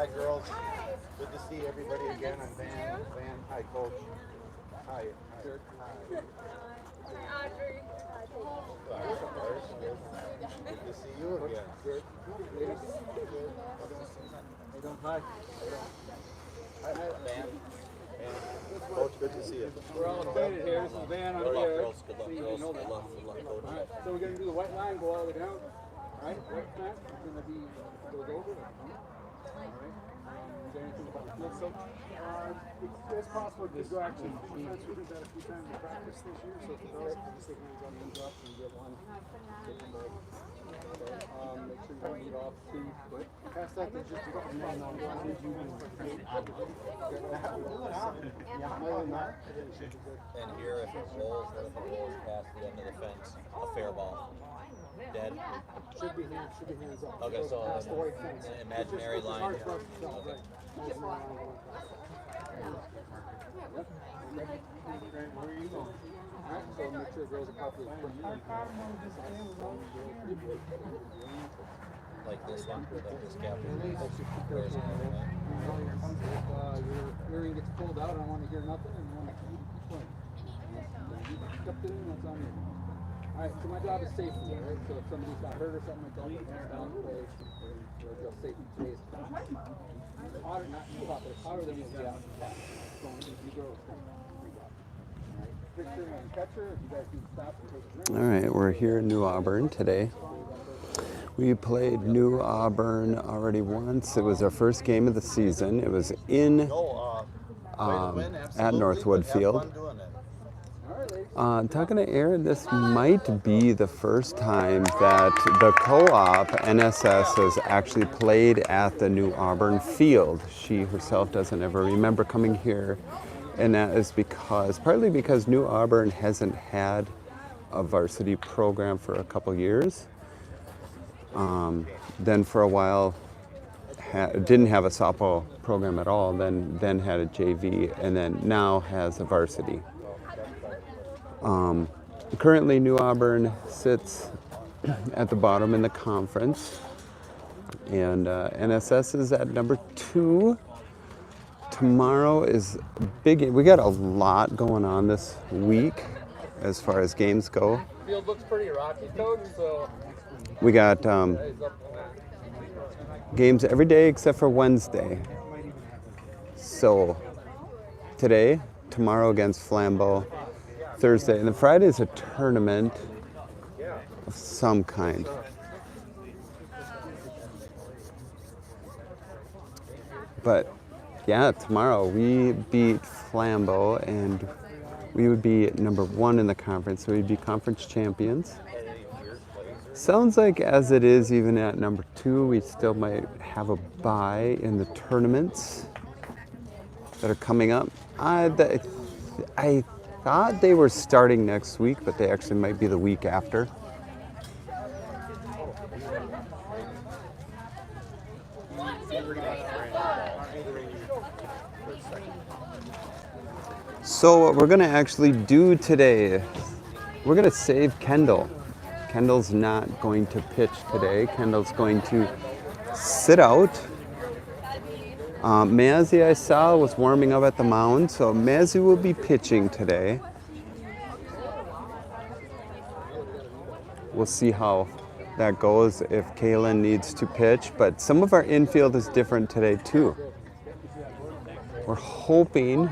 Hi, girls. Good to see everybody again. I'm Van. Hi, Coach. Hi. Dirk. Hi. Audrey. Good to see you again. Dirk. Hi. Hi, Van. Coach, good to see you. We're all acquainted here. This is Van. I'm Good luck, here. girls. Good luck, So you girls. know Good that. luck, Coach. All right. So we're going to do the white line, go all the way down. All right. White line is going to be goes over. All right. Is there anything about the field soak? It's possible to go actually. We did that a few times in practice this year, so if you just take hands up and get one. Get them back. Make sure you don't lead off too quick. Pass that to just a couple of And here, if it rolls past the end of the fence, a fair ball. Dead. Should be hands up. Okay, so past the white fence. an imaginary line. Okay. Where are you going? All right. So make sure it goes properly. Like this one, like this gap. Your earring gets pulled out, I don't want to hear nothing, and I want to keep playing. You stepped in, that's on you. Alright, so my job is safety, alright? So if somebody got hurt or something like that, it's down the way, we'll safety today's hotter, not too hot, but it's hotter than it's out. Going to you go. Alright, pitcher and catcher, if you guys can stop and take a drink. All right, we're here in New Auburn today. We played New Auburn already once. It was our first game of the season. It was in at Northwood Field. Talking to Aaron, this might be the first time that the co-op NSS has actually played at the New Auburn field. She herself doesn't ever remember coming here, and that is partly because New Auburn hasn't had a varsity program for a couple years. Then for a while didn't have a softball program at all, then had a JV, and then now has a varsity. Currently New Auburn sits at the bottom in the conference, and NSS is at number 2. Tomorrow is big. We got a lot going on this week as far as games go. Field looks pretty rocky, Coach, so We got games every day except for Wednesday. So today, tomorrow against Flambeau, Thursday, and then Friday is a tournament of some kind. But yeah, tomorrow we beat Flambeau and we would be number 1 in the conference, so we'd be conference champions. Sounds like as it is, even at number 2, we still might have a bye in the tournaments that are coming up. I thought they were starting next week, but they actually might be the week after. So what we're gonna actually do today, we're gonna save Kendall. Kendall's not going to pitch today. Kendall's going to sit out. Mazzy, I saw, was warming up at the mound, so Mazzy will be pitching today. We'll see how that goes if Kaylin needs to pitch, but some of our infield is different today too. We're hoping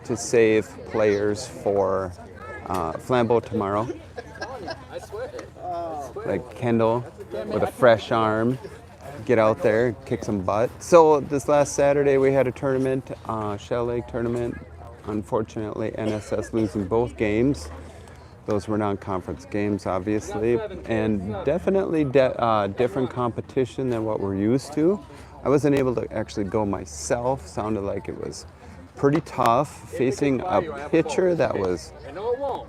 to save players for Flambeau tomorrow. Like Kendall with a fresh arm, get out there, kick some butt. So this last Saturday we had a tournament, Shell Lake tournament. Unfortunately, NSS losing both games. Those were non-conference games, obviously, and definitely different competition than what we're used to. I wasn't able to actually go myself. Sounded like it was pretty tough, facing a pitcher that was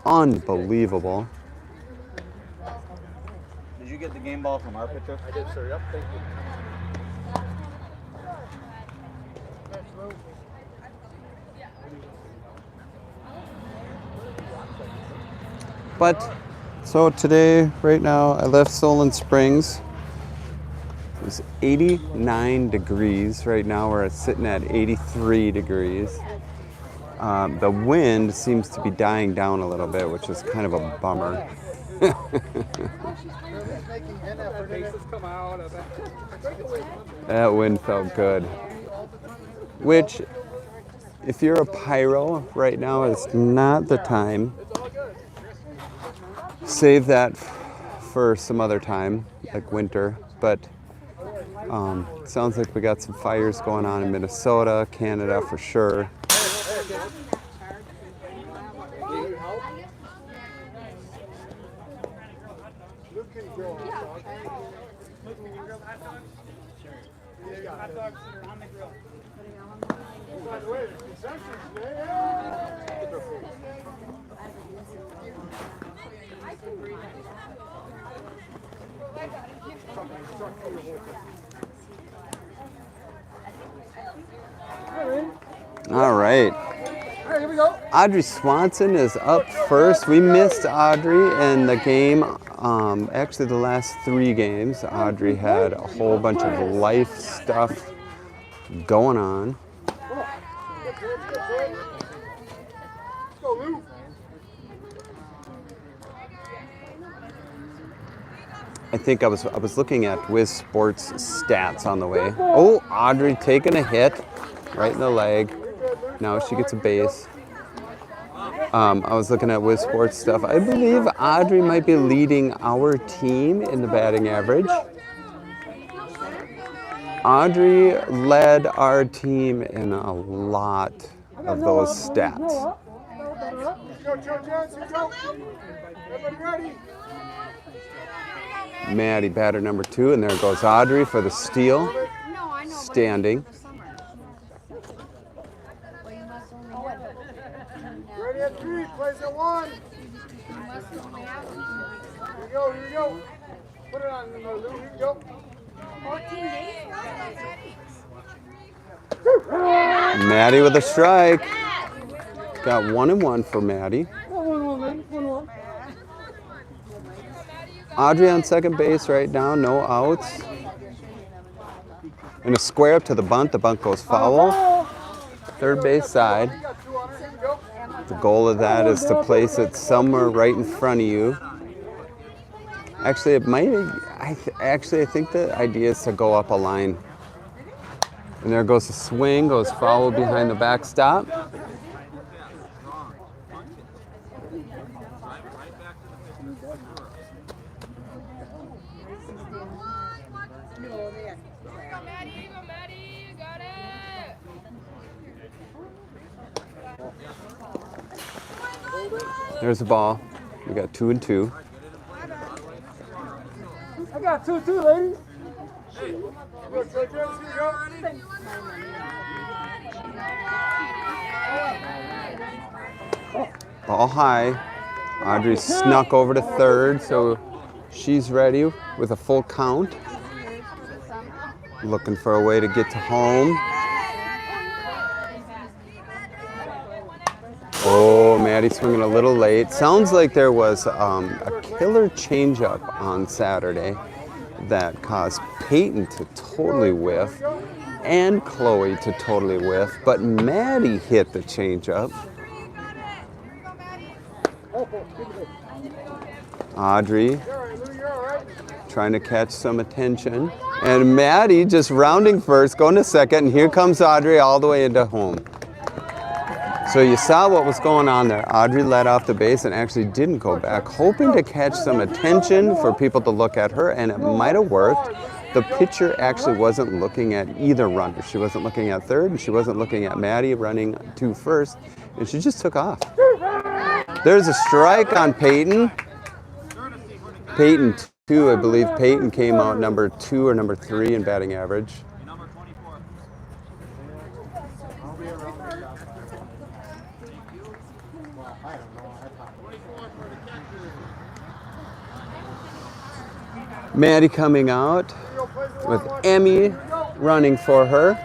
unbelievable. Did you get the game ball from our pitcher? I did, sir. Yep, thank you. But, so today, right now, I left Solon Springs. was 89 degrees. Right now we're sitting at 83 degrees. The wind seems to be dying down a little bit, which is kind of a bummer. That wind felt good. Which, if you're a pyro, right now is not the time. Save that for some other time, like winter. But sounds like we got some fires going on in Minnesota, Canada for sure. All right. Here we go. Audrey Swanson is up first. We missed Audrey in the game. Actually, the last 3 games, Audrey had a whole bunch of life stuff going on. I think I was looking at Wiz Sports stats on the way. Oh, Audrey taking a hit right in the leg. Now she gets a base. I was looking at Wiz Sports stuff. I believe Audrey might be leading our team in the batting average. Audrey led our team in a lot of those stats. Maddie, batter number 2, and there goes Audrey for the steal. Standing. Ready at 3, plays at 1. Here we go. Put it on, Lou. Here we go. 14 days? Maddie with a strike. Got 1-1 for Maddie. Audrey on second base right now, no outs. And a square up to the bunt. The bunt goes foul. Third base side. The goal of that is to place it somewhere right in front of you. Actually, it might. I think the idea is to go up a line. And there goes the swing, goes foul behind the backstop. There's the ball. We got 2 and 2. I got 2 too, ladies. Ball high. Audrey snuck over to third, so she's ready with a full count. Looking for a way to get to home. Oh, Maddie swinging a little late. Sounds like there was a killer changeup on Saturday that caused Peyton to totally whiff and Chloe to totally whiff, but Maddie hit the changeup. Audrey trying to catch some attention. And Maddie just rounding first, going to second, and here comes Audrey all the way into home. So you saw what was going on there. Audrey led off the base and actually didn't go back, hoping to catch some attention for people to look at her, and it might have worked. The pitcher actually wasn't looking at either runner. She wasn't looking at third, and she wasn't looking at Maddie running to first, and she just took off. There's a strike on Peyton. Peyton 2, I believe. Peyton came out number 2 or number 3 in batting average. Maddie coming out with Emmy running for her.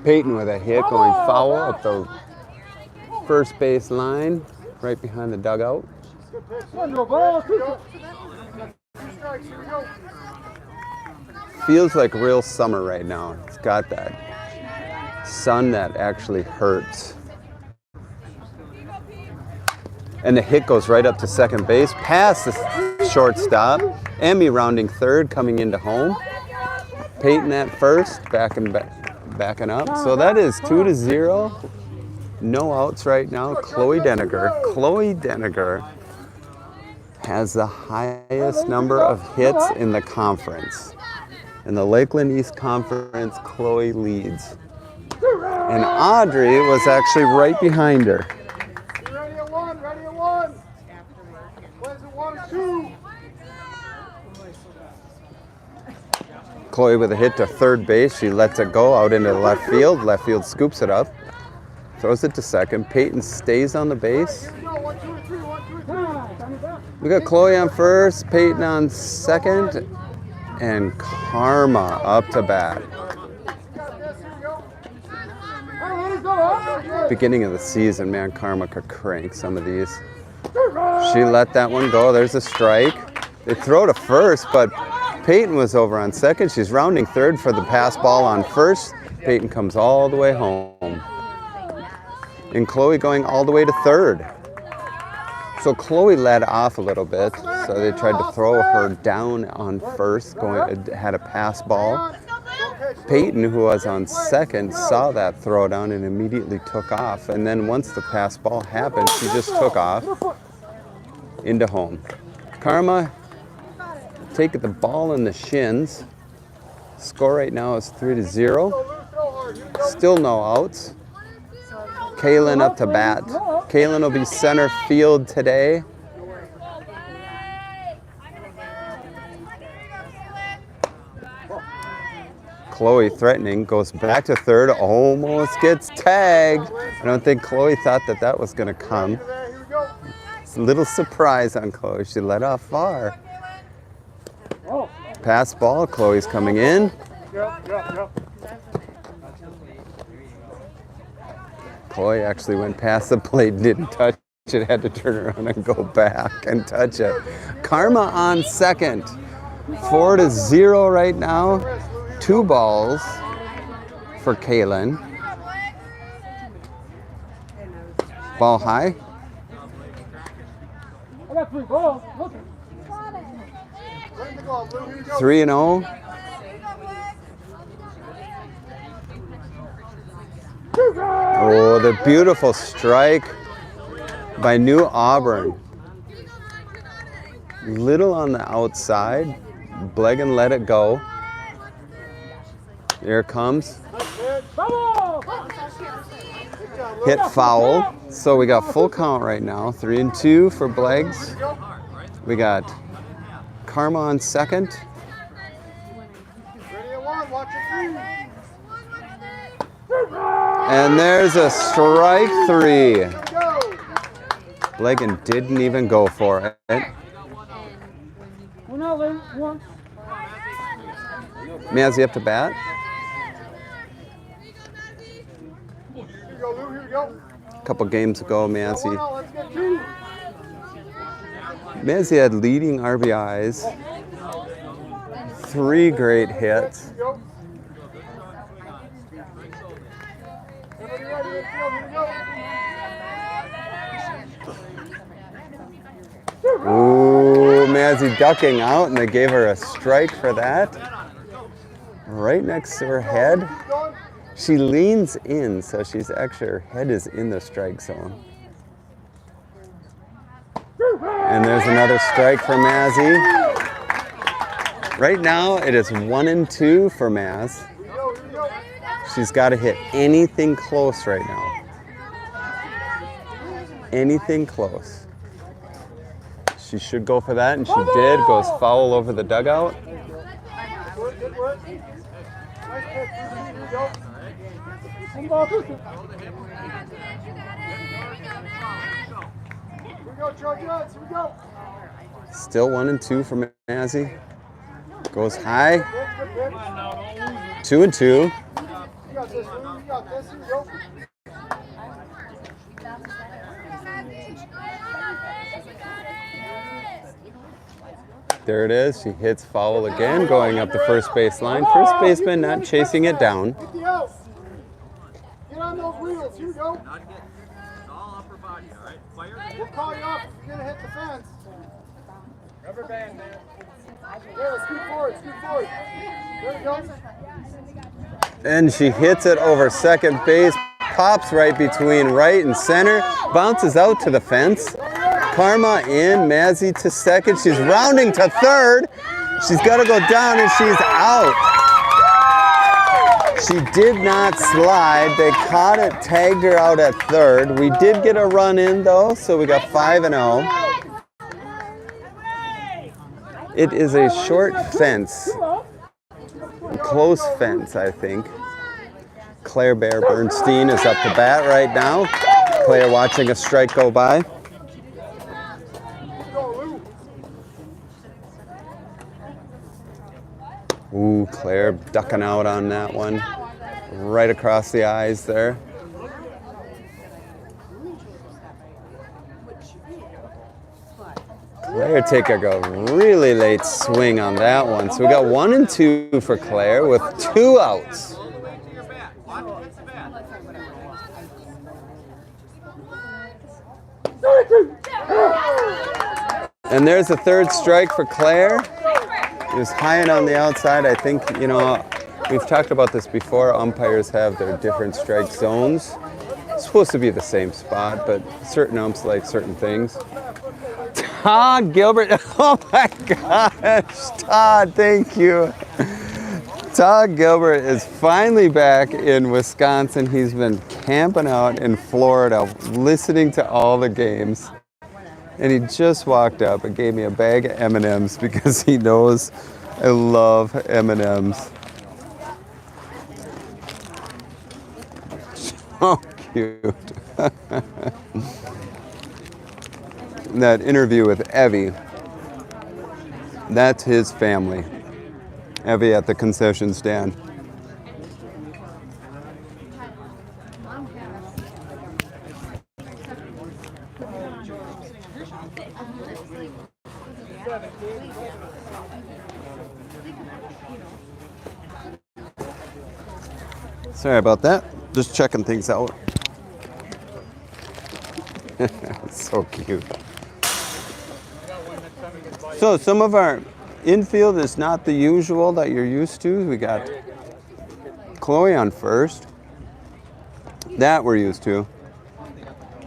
Peyton with a hit going foul up the first base line, right behind the dugout. strikes. Here we go. Feels like real summer right now. It's got that sun that actually hurts. And the hit goes right up to second base, past the shortstop. Emmy rounding third, coming into home. Peyton at first, backing up. So that is 2-0. No outs right now. Chloe Deniger has the highest number of hits in the conference. In the Lakeland East Conference, Chloe leads. And Audrey was actually right behind her. Ready at one. Ready at one. When's it 1-2? Chloe with a hit to third base. She lets it go out into the left field. Left field scoops it up. Throws it to second. Peyton stays on the base. Here we go. 1, 2, 3. 1, 2, 3. We got Chloe on first, Peyton on second, and Karma up to bat. Beginning of the season, man, Karma could crank some of these. She let that one go. There's a strike. They throw to first, but Peyton was over on second. She's rounding third for the pass ball on first. Peyton comes all the way home. And Chloe going all the way to third. So Chloe led off a little bit, so they tried to throw her down on first, had a pass ball. Peyton, who was on second, saw that throw down and immediately took off. And then once the pass ball happened, she just took off into home. Karma taking the ball in the shins. Score right now is 3-0. Still no outs. Kaylin up to bat. Kaylin will be center field today. Chloe threatening, goes back to third, almost gets tagged. I don't think Chloe thought that was going to come. It's a little surprise on Chloe. She let off far. Pass ball, Chloe's coming in. Chloe actually went past the plate, didn't touch it, had to turn around and go back and touch it. Karma on second. 4-0 right now. 2 balls for Kaylin. Ball high. I got 3 balls. Look. 3-0. Oh, the beautiful strike by New Auburn. Little on the outside. Blegan let it go. Here it comes. Hit foul. So we got full count right now. 3-2 for Blegs. We got Karma on second. And there's a strike 3. Blegan didn't even go for it. Mazzy up to bat. A couple games ago, Mazzy had leading RBIs, 3 great hits. Ooh, Mazzy ducking out, and they gave her a strike for that. Right next to her head. She leans in, so she's actually, her head is in the strike zone. And there's another strike for Mazzy. Right now, it is 1-2 for Maz. She's got to hit anything close right now. Anything close. She should go for that, and she did. Goes foul over the dugout. Still 1-2 for Mazzy. Goes high. 2-2. There it is. She hits foul again, going up the first baseline. First baseman not chasing it down. Get the out. Get on those wheels. Here you go. Not get all upper body, all right? Fire. We'll call you off if you're going to hit the fence. Rubber band, man. Yeah, scoot forward, scoot forward. There you go. And she hits it over second base. Pops right between right and center. Bounces out to the fence. Karma in. Mazzy to second. She's rounding to third. She's got to go down and she's out. She did not slide. They caught it, tagged her out at third. We did get a run in though, so we got 5-0. It is a short fence. Close fence, I think. Claire Bear Bernstein is up to bat right now. Claire watching a strike go by. Ooh, Claire ducking out on that one. Right across the eyes there. Claire taking a really late swing on that one. So we got 1 and 2 for Claire with 2 outs. And there's a third strike for Claire. It was high and on the outside. I think, you know, we've talked about this before. Umpires have their different strike zones. It's supposed to be the same spot, but certain umps like certain things. Todd Gilbert. Oh my gosh. Todd, thank you. Todd Gilbert is finally back in Wisconsin. He's been camping out in Florida, listening to all the games. And he just walked up and gave me a bag of M&Ms because he knows I love M&Ms. So cute. That interview with Evie, that's his family. Evie at the concession stand. Sorry about that. Just checking things out. So cute. So some of our infield is not the usual that you're used to. We got Chloe on first. That we're used to.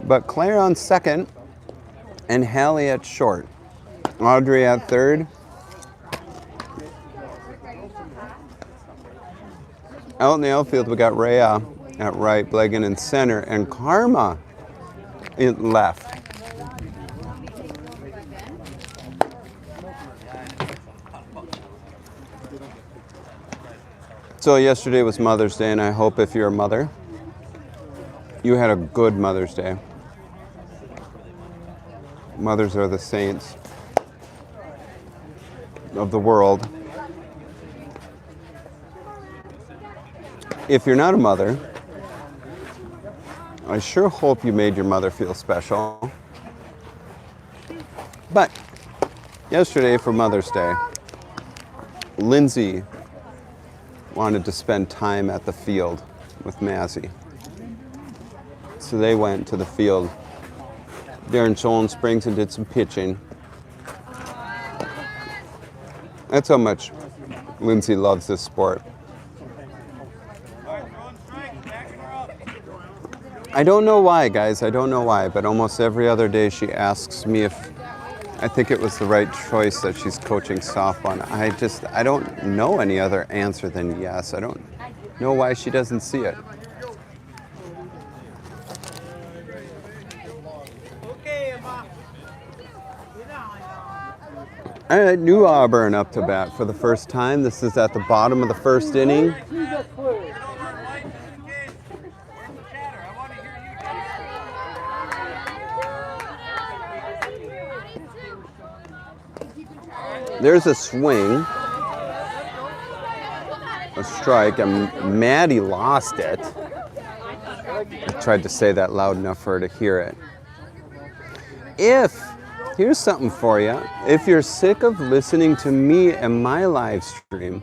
But Claire on second and Hallie at short. Audrey at third. Out in the outfield, we got Rhea at right, Blegan in center, and Karma in left. So yesterday was Mother's Day, and I hope if you're a mother, you had a good Mother's Day. Mothers are the saints of the world. If you're not a mother, I sure hope you made your mother feel special. But yesterday for Mother's Day, Lindsay wanted to spend time at the field with Mazzy. So they went to the field there in Shoalen Springs and did some pitching. That's how much Lindsay loves this sport. I don't know why, guys. I don't know why, but almost every other day she asks me if I think it was the right choice that she's coaching softball. I don't know any other answer than yes. I don't know why she doesn't see it. All right, New Auburn up to bat for the first time. This is at the bottom of the first inning. There's a swing, a strike, and Maddie lost it. I tried to say that loud enough for her to hear it. If Here's something for you. If you're sick of listening to me and my live stream,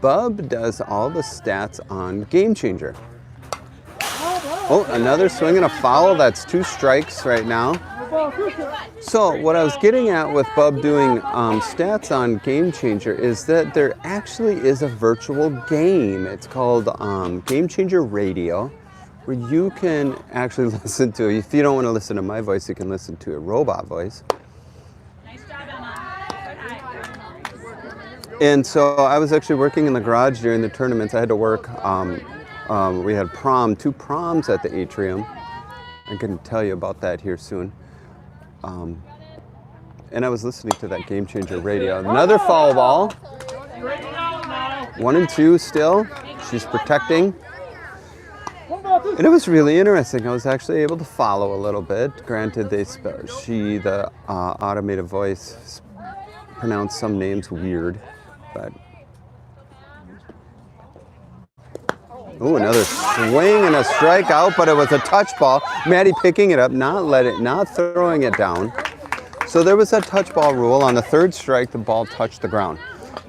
Bub does all the stats on Game Changer. Oh, another swing and a foul. That's 2 strikes right now. So what I was getting at with Bub doing stats on Game Changer is that there actually is a virtual game. It's called Game Changer Radio, where you can actually listen to, if you don't want to listen to my voice, you can listen to a robot voice. Nice job, Emma. And so I was actually working in the garage during the tournaments. I had to work, we had 2 proms at the atrium. I can tell you about that here soon. And I was listening to that Game Changer radio. Another foul ball. 1 and 2 still. She's protecting. And it was really interesting. I was actually able to follow a little bit. Granted, the automated voice pronounced some names weird, but. Ooh, another swing and a strikeout, but it was a touch ball. Maddie picking it up, not throwing it down. So there was a touch ball rule. On the 3rd strike, the ball touched the ground.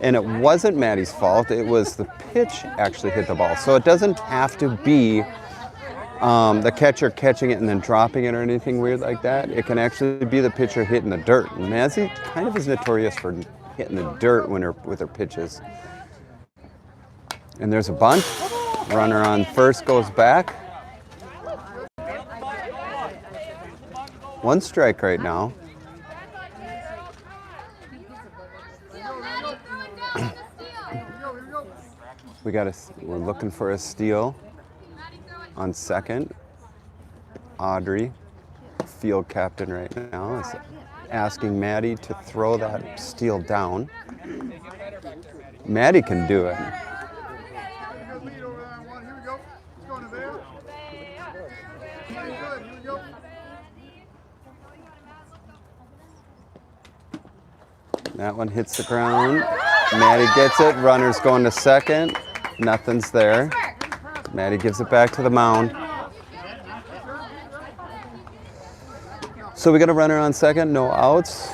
And it wasn't Maddie's fault. It was the pitch actually hit the ball. So it doesn't have to be the catcher catching it and then dropping it or anything weird like that. It can actually be the pitcher hitting the dirt. And Mazzy kind of is notorious for hitting the dirt with her pitches. And there's a bunt. Runner on first goes back. 1 strike right now. We're looking for a steal on second. Audrey, field captain right now, is asking Maddie to throw that steal down. Maddie can do it. That one hits the ground. Maddie gets it. Runner's going to second. Nothing's there. Maddie gives it back to the mound. So we got a runner on second. No outs.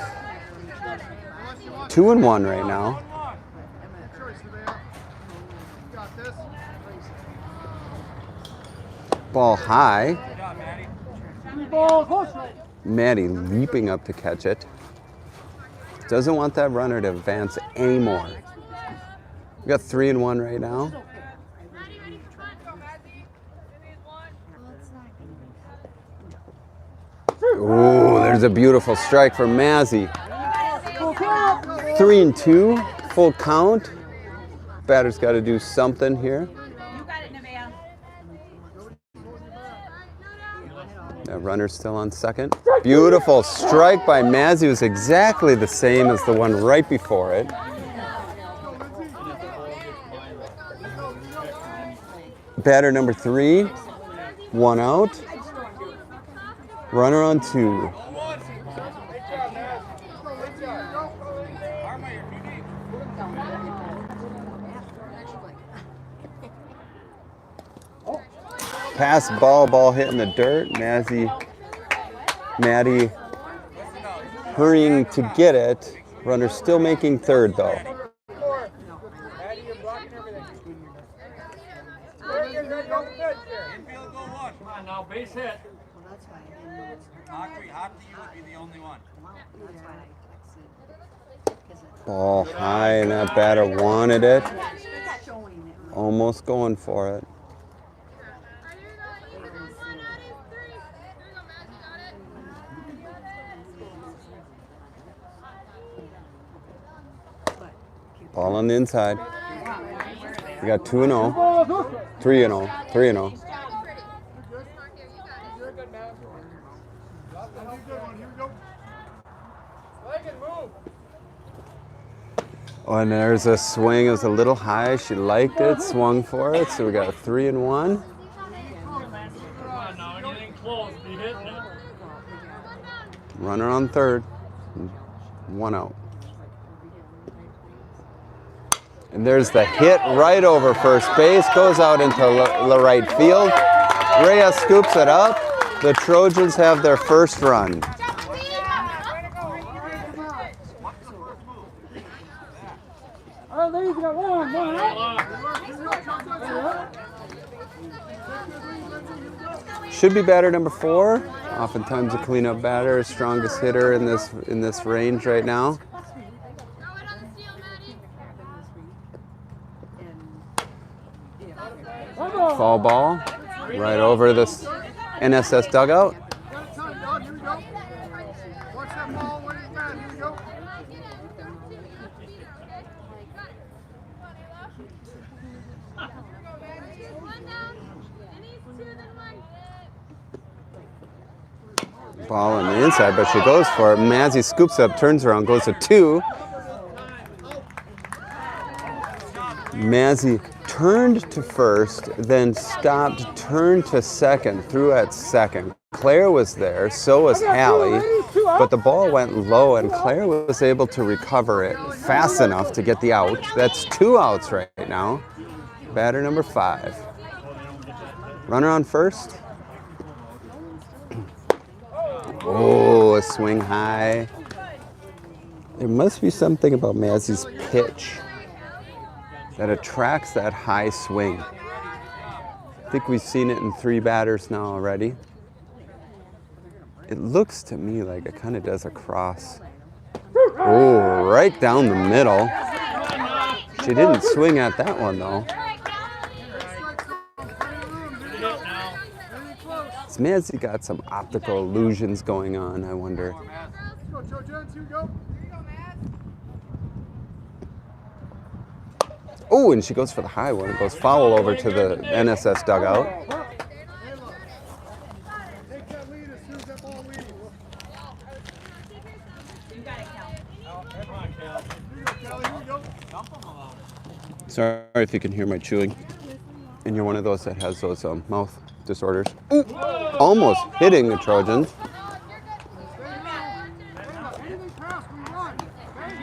2 and 1 right now. Ball high. Maddie leaping up to catch it. Doesn't want that runner to advance anymore. We got 3 and 1 right now. Ooh, there's a beautiful strike from Mazzy. 3 and 2, full count. Batter's got to do something here. That runner's still on second. Beautiful strike by Mazzy. It was exactly the same as the one right before it. Batter number 3, 1 out. Runner on 2. Pass ball hitting the dirt. Maddie hurrying to get it. Runner still making third though. Come on now, base hit. Hockey, you would be the only one. Ball high and that batter wanted it. Almost going for it. Ball on the inside. We got 2 and 0. 3 and 0. 3 and 0. Oh, and there's a swing. It was a little high. She liked it, swung for it. So we got 3 and 1. Come on now, anything close, be hitting it. Runner on third. 1 out. And there's the hit right over first base. Goes out into the right field. Rhea scoops it up. The Trojans have their first run. Should be batter number 4. Oftentimes a cleanup batter, strongest hitter in this range right now. Fall ball right over this NSS dugout. Ball on the inside, but she goes for it. Mazzy scoops up, turns around, goes to 2. Mazzy turned to first, then stopped, turned to second, threw at second. Claire was there, so was Hallie, but the ball went low and Claire was able to recover it fast enough to get the out. That's 2 outs right now. Batter number 5. Runner on first. Oh, a swing high. There must be something about Mazzy's pitch that attracts that high swing. I think we've seen it in 3 batters now already. It looks to me like it kind of does a cross. Oh, right down the middle. She didn't swing at that one though. Has Mazzy got some optical illusions going on, I wonder? Oh, and she goes for the high one. It goes foul over to the NSS dugout. Sorry if you can hear my chewing. And you're one of those that has those mouth disorders. Ooh, almost hitting the Trojans.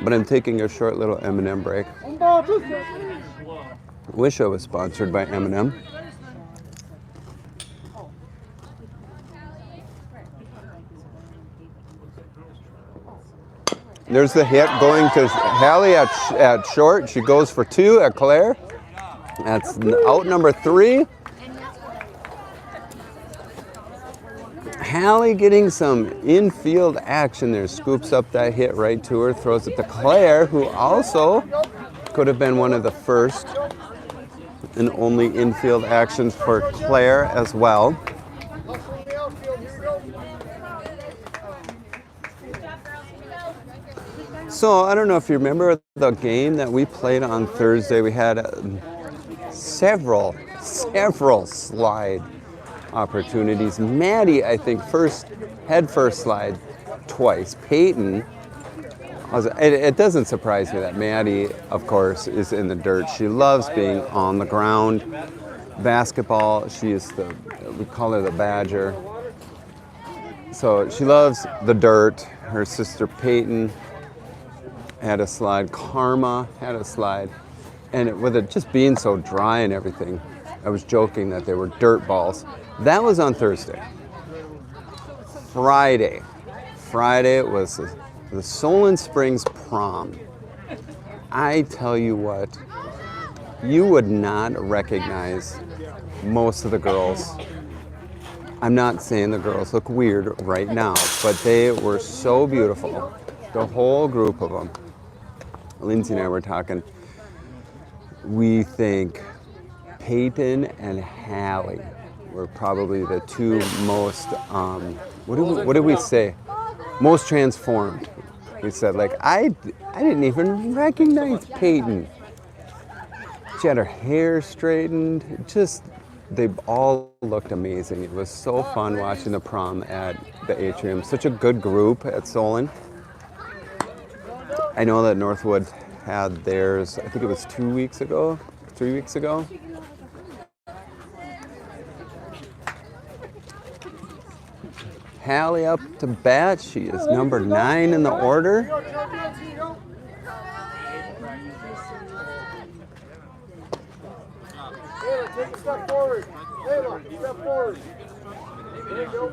But I'm taking a short little M&M break. Wish I was sponsored by M&M. There's the hit going to Hallie at short. She goes for 2 at Claire. That's out number 3. Hallie getting some infield action there. Scoops up that hit right to her, throws it to Claire, who also could have been one of the first and only infield actions for Claire as well. So I don't know if you remember the game that we played on Thursday. We had several slide opportunities. Maddie, I think, head first slide twice. Peyton, it doesn't surprise me that Maddie, of course, is in the dirt. She loves being on the ground. Basketball, we call her the Badger. So she loves the dirt. Her sister Peyton had a slide. Karma had a slide. And with it just being so dry and everything, I was joking that they were dirt balls. That was on Thursday. Friday was the Solon Springs prom. I tell you what, you would not recognize most of the girls. I'm not saying the girls look weird right now, but they were so beautiful. The whole group of them. Lindsay and I were talking. We think Peyton and Hallie were probably the 2 most, what did we say? Most transformed. We said, like, I didn't even recognize Peyton. She had her hair straightened. They all looked amazing. It was so fun watching the prom at the atrium. Such a good group at Solon. I know that Northwood had theirs, I think it was 3 weeks ago. Hallie up to bat. She is number 9 in the order. Take a step forward. Layla, step forward. There you go.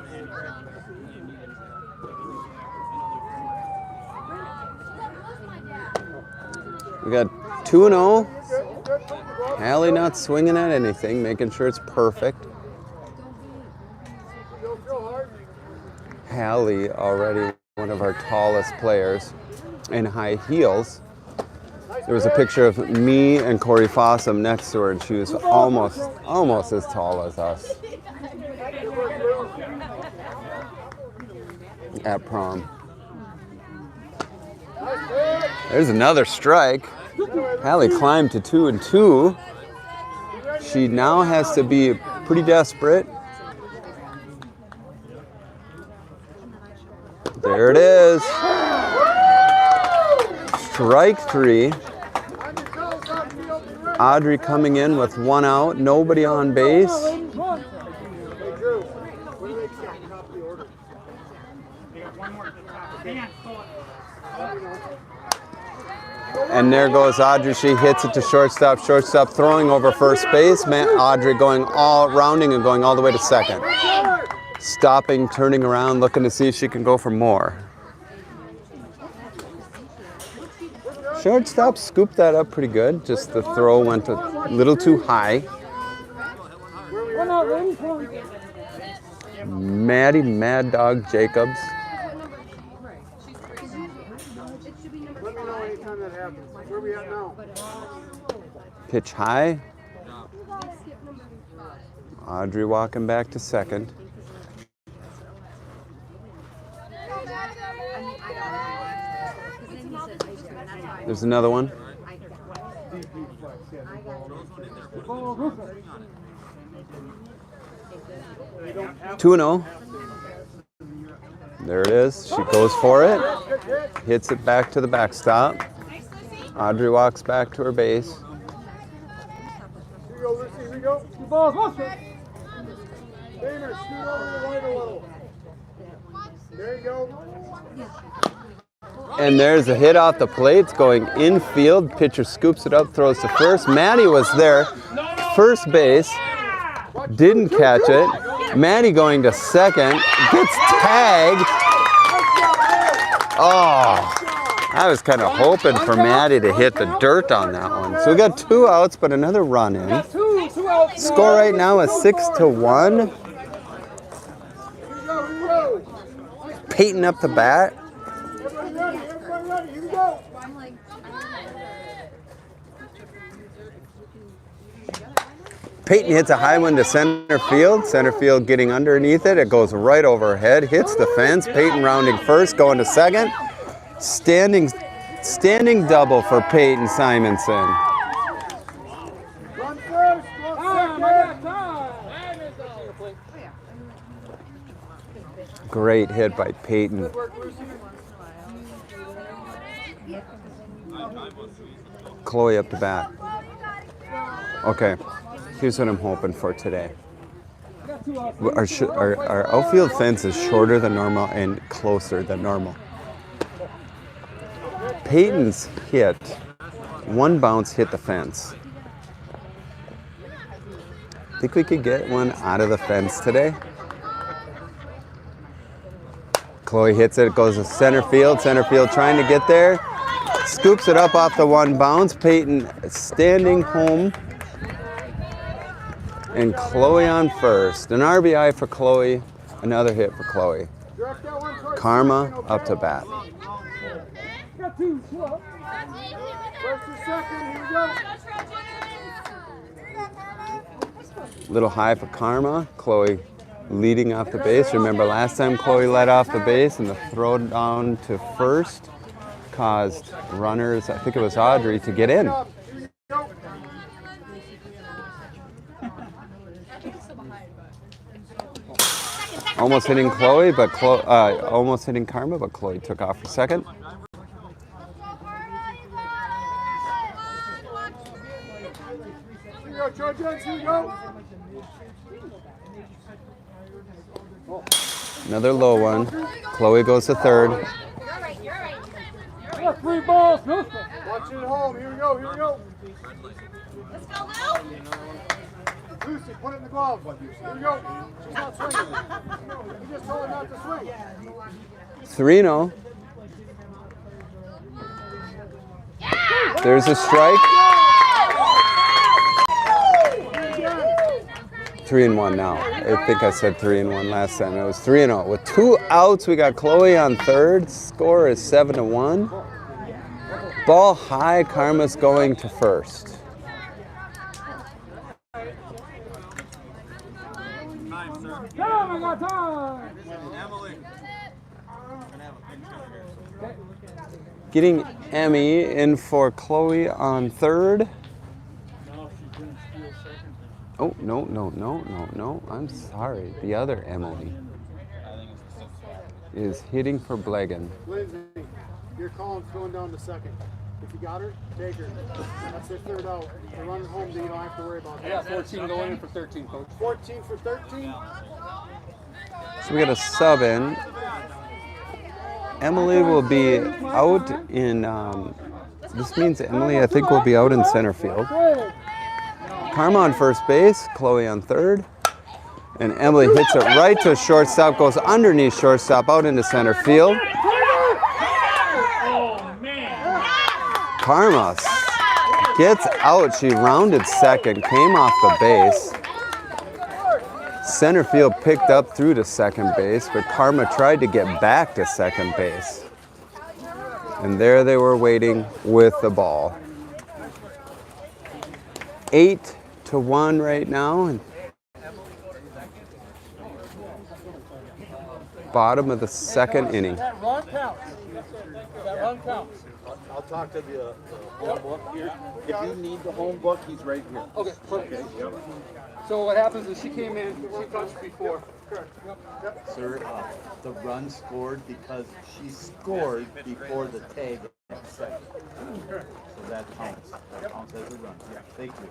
We got 2-0 Hallie not swinging at anything, making sure it's perfect. Hallie already one of our tallest players in high heels. There was a picture of me and Corey Fossum next to her, and she was almost as tall as us at prom. There's another strike. Hallie climbed to 2-2. She now has to be pretty desperate. There it is. Strike 3. Audrey coming in with 1 out, nobody on base. And there goes Audrey. She hits it to shortstop. Shortstop throwing over first base. Audrey going rounding and going all the way to second. Stopping, turning around, looking to see if she can go for more. Shortstop scooped that up pretty good. Just the throw went a little too high. Maddie Mad Dog Jacobs. Let me know anytime that happens. Where are we at now? Pitch high. Audrey walking back to second. There's another one. 2-0. There it is. She goes for it. Hits it back to the backstop. Audrey walks back to her base. Here we go, Lucy. Here we go. The ball's Damer, scoot over to the right a little. There you go. And there's a hit off the plate. It's going infield. Pitcher scoops it up, throws to first. Maddie was there. First base. Didn't catch it. Maddie going to second. Gets tagged. Oh, I was kind of hoping for Maddie to hit the dirt on that one. So we got 2 outs, but another run in. Score right now is 6-1. Peyton up the bat. Peyton hits a high one to center field. Center field getting underneath it. It goes right over her head, hits the fence. Peyton rounding first, going to second. Standing double for Peyton Simonson. Great hit by Peyton. Chloe up to bat. Okay. Here's what I'm hoping for today. Our outfield fence is shorter than normal and closer than normal. Peyton's hit, 1 bounce hit the fence. Think we could get one out of the fence today? Chloe hits it, goes to center field trying to get there. Scoops it up off the 1 bounce. Peyton standing home. And Chloe on first. An RBI for Chloe, another hit for Chloe. Karma up to bat. Little high for Karma. Chloe leading off the base. Remember last time Chloe led off the base and the throw down to first caused runners, I think it was Audrey, to get in. Almost hitting Chloe, but almost hitting Karma, but Chloe took off for second. Another low one. Chloe goes to third. You're right. 3 balls. Watch it at home. Here we go. Let's go, Lou. Lucy, put it in the glove. Here we go. She's not swinging. You just told her not to swing. 3-0. There's a strike. 3-1 now. I think I said 3-1 last time. It was 3-0. With 2 outs, we got Chloe on third. Score is 7-1. Ball high. Karma's going to first. Time, I got time. Getting Emmy in for Chloe on third. Oh, no. I'm sorry. The other Emily is hitting for Blagan. Lindsay, your column's going down to second. If you got her, take her. That's their third out. They're running home, so you don't have to worry about I that. got 14 going in for 13, coach. 14 for 13. So we got a sub in. Emily will be out in, this means Emily, I think, will be out in center field. Karma on first base, Chloe on third. And Emily hits it right to shortstop, goes underneath shortstop, out into center field. Karma gets out. She rounded second, came off the base. Center field picked up through to second base, but Karma tried to get back to second base. And there they were waiting with the ball. 8-1 right now. Bottom of the second inning. That run counts. That run counts. I'll talk to the home book here. If you need the home book, he's right here. Okay, perfect. So what happens is she came in, she touched before. Sir, the run scored because she scored before the tag at second. So that counts. That counts as a run. Yeah, thank you.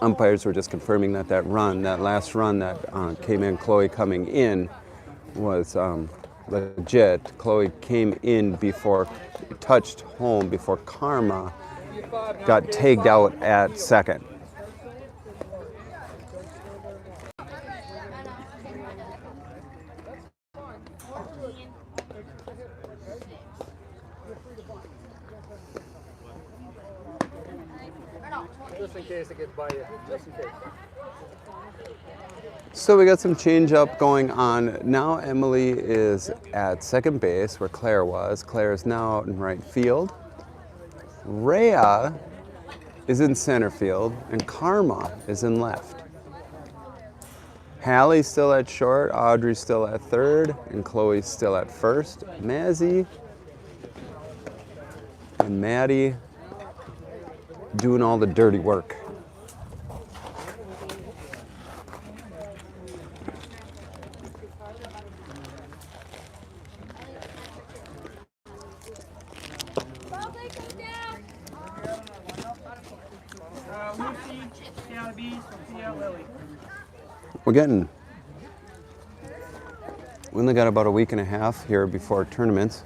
Umpires were just confirming that that last run that came in, Chloe coming in, was legit. Chloe came in before, touched home before Karma got tagged out at second. Just in case it gets by you. Just in case. So we got some change up going on. Now Emily is at second base where Claire was. Claire is now out in right field. Rhea is in center field and Karma is in left. Hallie's still at short, Audrey's still at third, and Chloe's still at first. Mazzy and Maddie doing all the dirty work. We only got about a week and a half here before tournaments.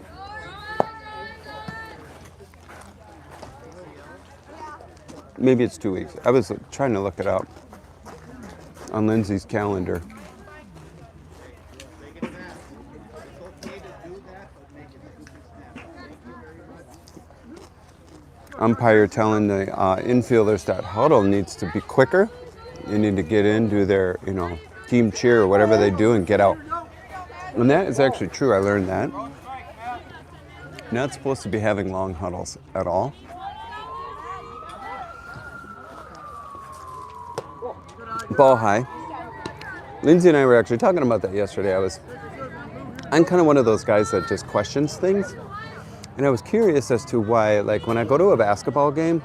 Maybe it's 2 weeks. I was trying to look it up on Lindsay's calendar. Umpire telling the infielders that huddle needs to be quicker. You need to get in, do their, team cheer or whatever they do and get out. And that is actually true. I learned that. Not supposed to be having long huddles at all. Ball high. Lindsay and I were actually talking about that yesterday. I'm kind of one of those guys that just questions things. And I was curious as to why, like when I go to a basketball game,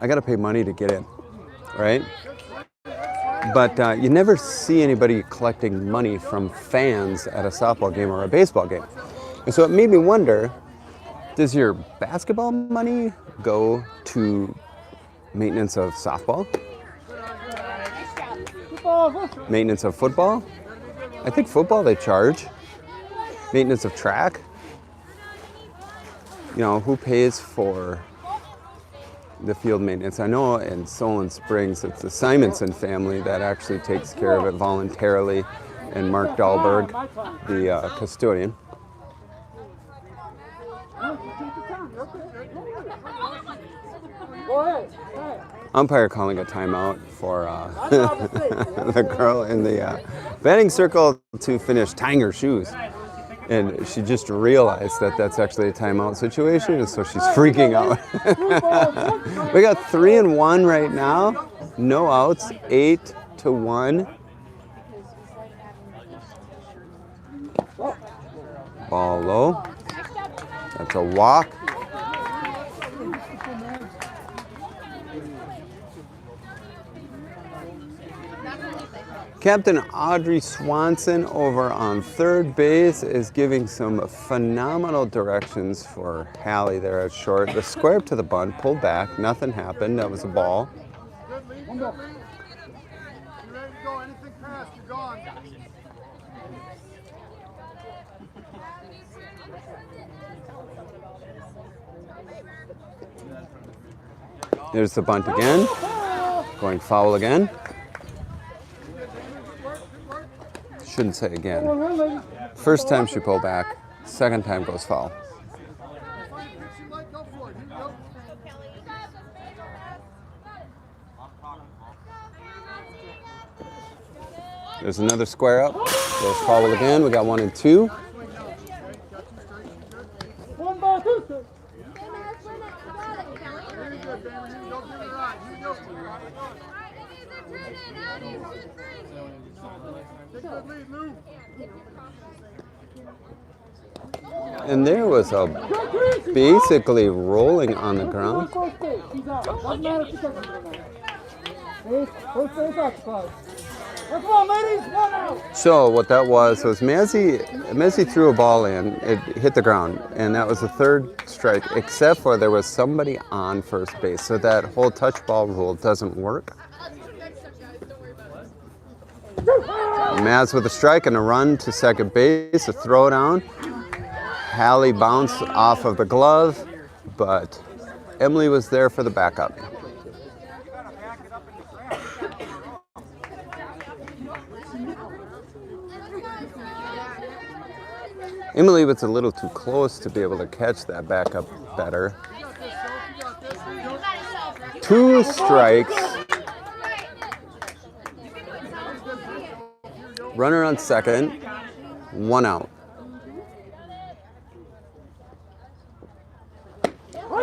I got to pay money to get in, right? But you never see anybody collecting money from fans at a softball game or a baseball game. And so it made me wonder, does your basketball money go to maintenance of softball? Maintenance of football? I think football they charge. Maintenance of track? Who pays for the field maintenance? I know in Solon Springs, it's the Simonson family that actually takes care of it voluntarily, and Mark Dahlberg, the custodian. Go Go ahead. Hey. Umpire calling a timeout for the girl in the batting circle to finish tying her shoes. And she just realized that that's actually a timeout situation, and so she's freaking out. We got 3-1 right now. No outs, 8-1. Ball low. That's a walk. Captain Audrey Swanson over on third base is giving some phenomenal directions for Hallie there at short. The square up to the bunt, pulled back, nothing happened. That was a ball. One more. You ready to go? Anything past, you're gone. There's the bunt again. Going foul again. Shouldn't say again. First time she pulled back. Second time goes foul. There's another square up. Goes foul again. We got 1 and 2. One ball, two strikes. Very good, Damon. You go do it right. You go. Take a good lead, Lou. And there was a basically rolling on the ground. First base, he's out. Doesn't matter if he catches or not. First base occupied. Let's go, ladies. 1 out. So what that was Messi threw a ball in, it hit the ground, and that was the third strike, except for there was somebody on first base. So that whole touch ball rule doesn't work. Maz with a strike and a run to second base, a throw down. Hallie bounced off of the glove, but Emily was there for the backup. Emily was a little too close to be able to catch that backup better. 2 strikes. Runner on second. 1 out.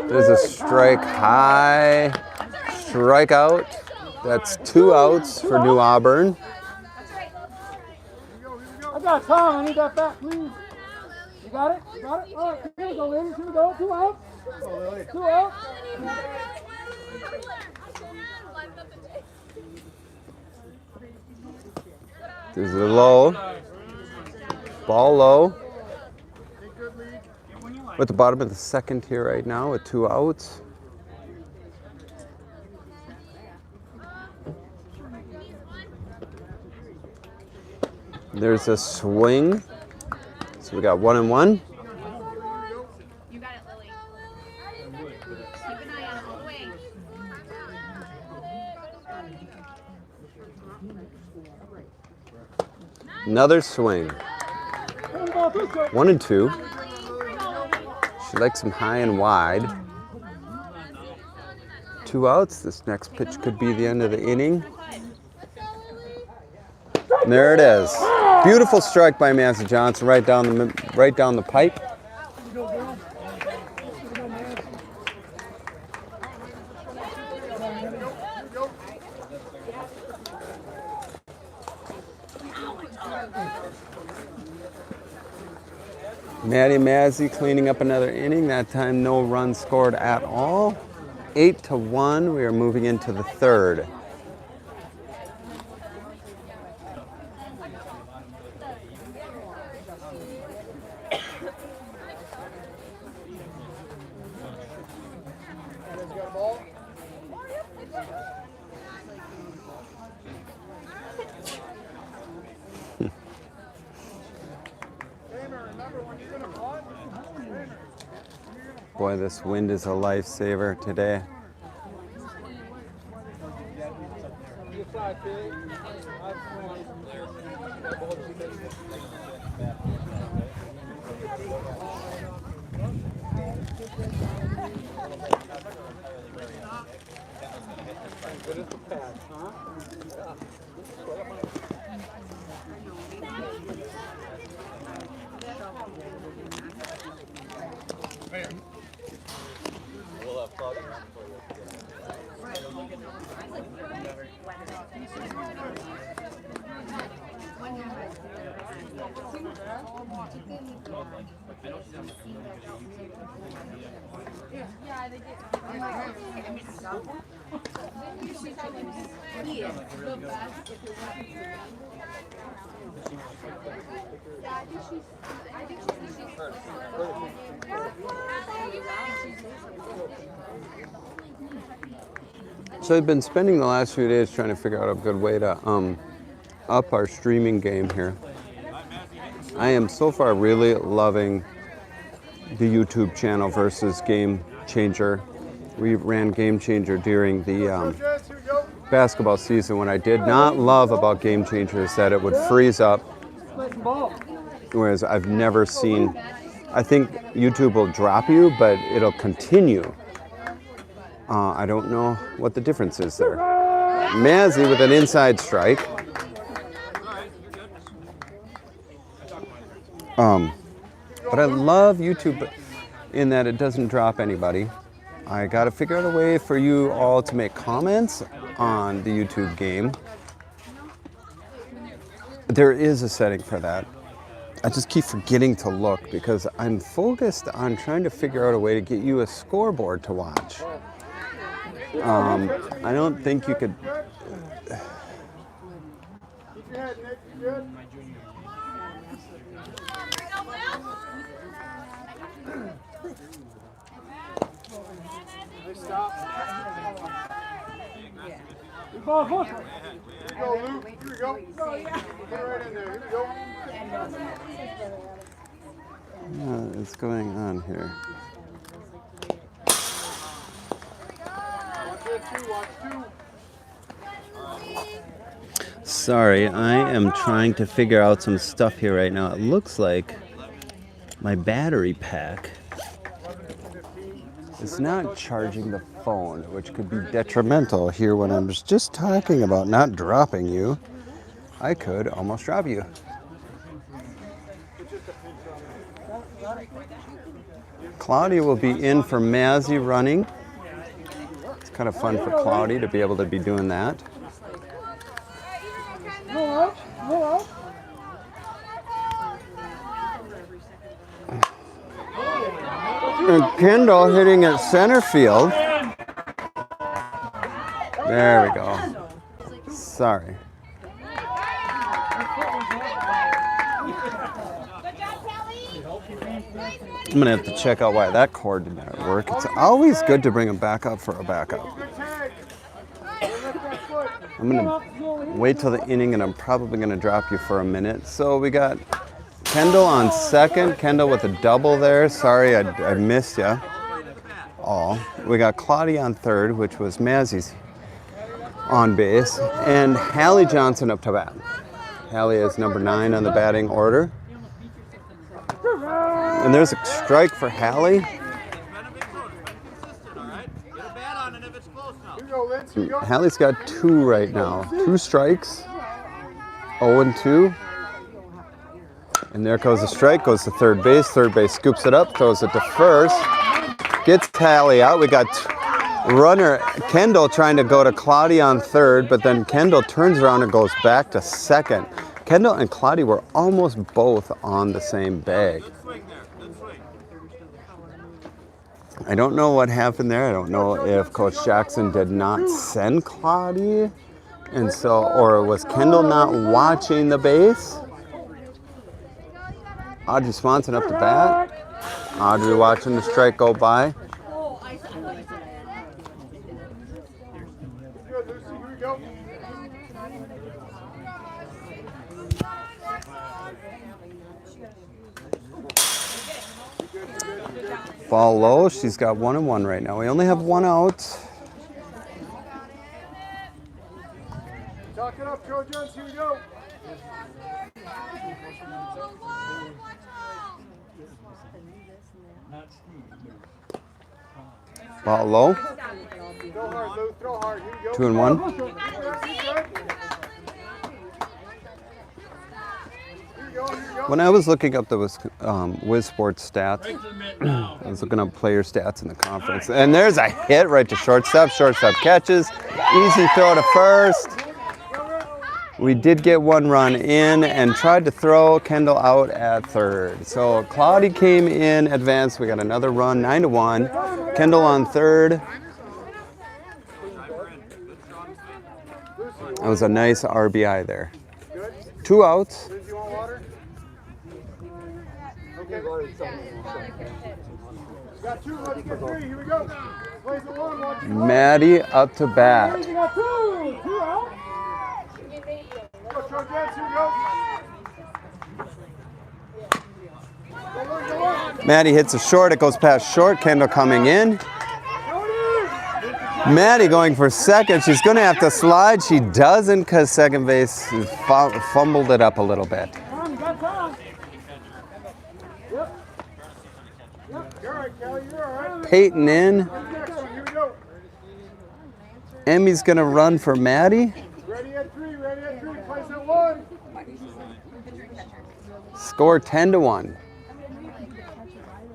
There's a strike high. Strikeout. That's 2 outs for New Auburn. I got Tom. I need that back, please. You got it? You got it? All right, here we go, ladies. Here we go. 2 outs. 2 outs. There's a low. Ball low. We're at the bottom of the second here right now with 2 outs. There's a swing. So we got 1 and 1. You got it, Lily. Keep an eye on it all the way. Another swing. 1 and 2. She likes them high and wide. 2 outs. This next pitch could be the end of the inning. And there it is. Beautiful strike by Massey Johnson right down the pipe. Maddie Massey cleaning up another inning. That time no runs scored at all. 8-1. We are moving into the third. Boy, this wind is a lifesaver today. Good as the pass, huh? Yeah. We'll have Claudia on for you. Yeah, they get. He is the best. Yeah, I think So I've been spending the last few days trying to figure out a good way to up our streaming game here. I am so far really loving the YouTube channel versus Game Changer. We ran Game Changer during the basketball season. What I did not love about Game Changer is that it would freeze up, whereas I've never seen, I think YouTube will drop you, but it'll continue. I don't know what the difference is there. Mazzy with an inside strike. But I love YouTube in that it doesn't drop anybody. I got to figure out a way for you all to make comments on the YouTube game. There is a setting for that. I just keep forgetting to look because I'm focused on trying to figure out a way to get you a scoreboard to watch. I don't think you could. Keep your head, Nick. You good? Nice stop. Good ball, Here you go, Luke. Here we go. Get right in there. Here we go. What's going on here? Watch two. Sorry, I am trying to figure out some stuff here right now. It looks like my battery pack is not charging the phone, which could be detrimental here when I'm just talking about not dropping you. I could almost drop you. Claudia will be in for Mazzy running. It's kind of fun for Claudia to be able to be doing that. And Kendall hitting at center field. There we go. Sorry. I'm going to have to check out why that cord did not work. It's always good to bring them back up for a backup. I'm going to wait till the inning and I'm probably going to drop you for a minute. So we got Kendall on second. Kendall with a double there. Sorry, I missed you. We got Claudia on third, which was Mazzy's on base. And Hallie Johnson up to bat. Hallie is number 9 on the batting order. And there's a strike for Hallie. Hallie's got 2 right now. 2 strikes. 0-2. And there goes the strike, goes to third base. Third base scoops it up, throws it to first. Gets Hallie out. We got runner Kendall trying to go to Claudia on third, but then Kendall turns around and goes back to second. Kendall and Claudia were almost both on the same bag. I don't know what happened there. I don't know if Coach Jackson did not send Claudia, and so, or was Kendall not watching the base? Audrey Swanson up to bat. Audrey watching the strike go by. Ball low. She's got 1-1 right now. We only have 1 out. Talk it up, Trojans. Here we go. Ball low. Go hard, hard, Lou. Throw hard. Here you go. 2 and 1. Here you go. When I was looking up the Wiz Sports stats, Right to the mid now. I was looking up player stats in the conference, and there's a hit right to shortstop. Shortstop catches, easy throw to first. We did get 1 run in and tried to throw Kendall out at third. So Claudia came in, advanced. We got another run, 9-1. Kendall on third. That was a nice RBI there. 2 outs. Do you want water? Okay. Got 2, let's get 3. Here we go. Plays the 1, watch it. Maddie up to bat. You got 2. 2 out. Go, Trojans. Here we go. Go on. Maddie hits a short. It goes past short. Kendall coming in. Maddie going for second. She's going to have to slide. She doesn't because second base fumbled it up a little bit. You're all right, Kelly. You're all right. Peyton in. Next one. Here we go. Emmy's going to run for Maddie. Ready at 3. Ready at 3. Place at 1. Score 10-1.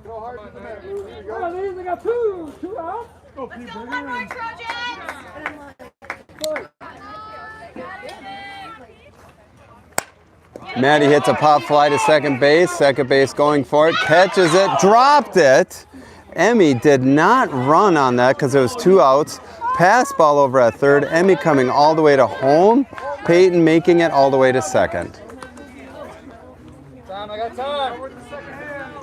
Throw hard to the net, Lou. Here we go. We got 2. 2 out. Let's go, one more, Trojans! Maddie hits a pop fly to second base. Second base going for it. Catches it. Dropped it. Emmy did not run on that because it was 2 outs. Pass ball over at third. Emmy coming all the way to home. Peyton making it all the way to second. Time, I got time. With the second hand.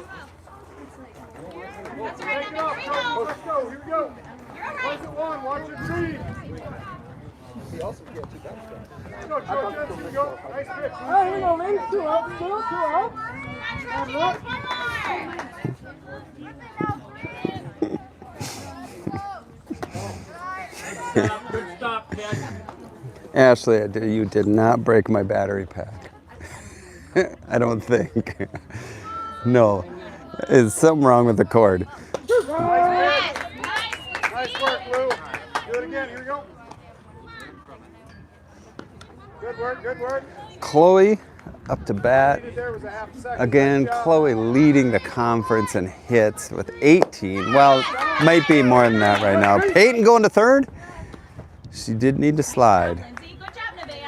Take it off, Trojans. Let's go. Here we go. Place at 1. Watch your feet. Let's go, Trojans. Here we go. Nice pitch. Here we go, ladies. 2 out. 2 out. Good stop, Ken. Ashley, you did not break my battery pack. I don't think. No. There's something wrong with the cord. Nice work, Lou. Do it again. Here we go. Good work. Good work. Chloe up to bat. There was a half second. Again, Nice job. Chloe leading the conference in hits with 18. Well, might be more than that right now. Peyton going to third. She did need to slide. Lindsay, good job, Nevaeh.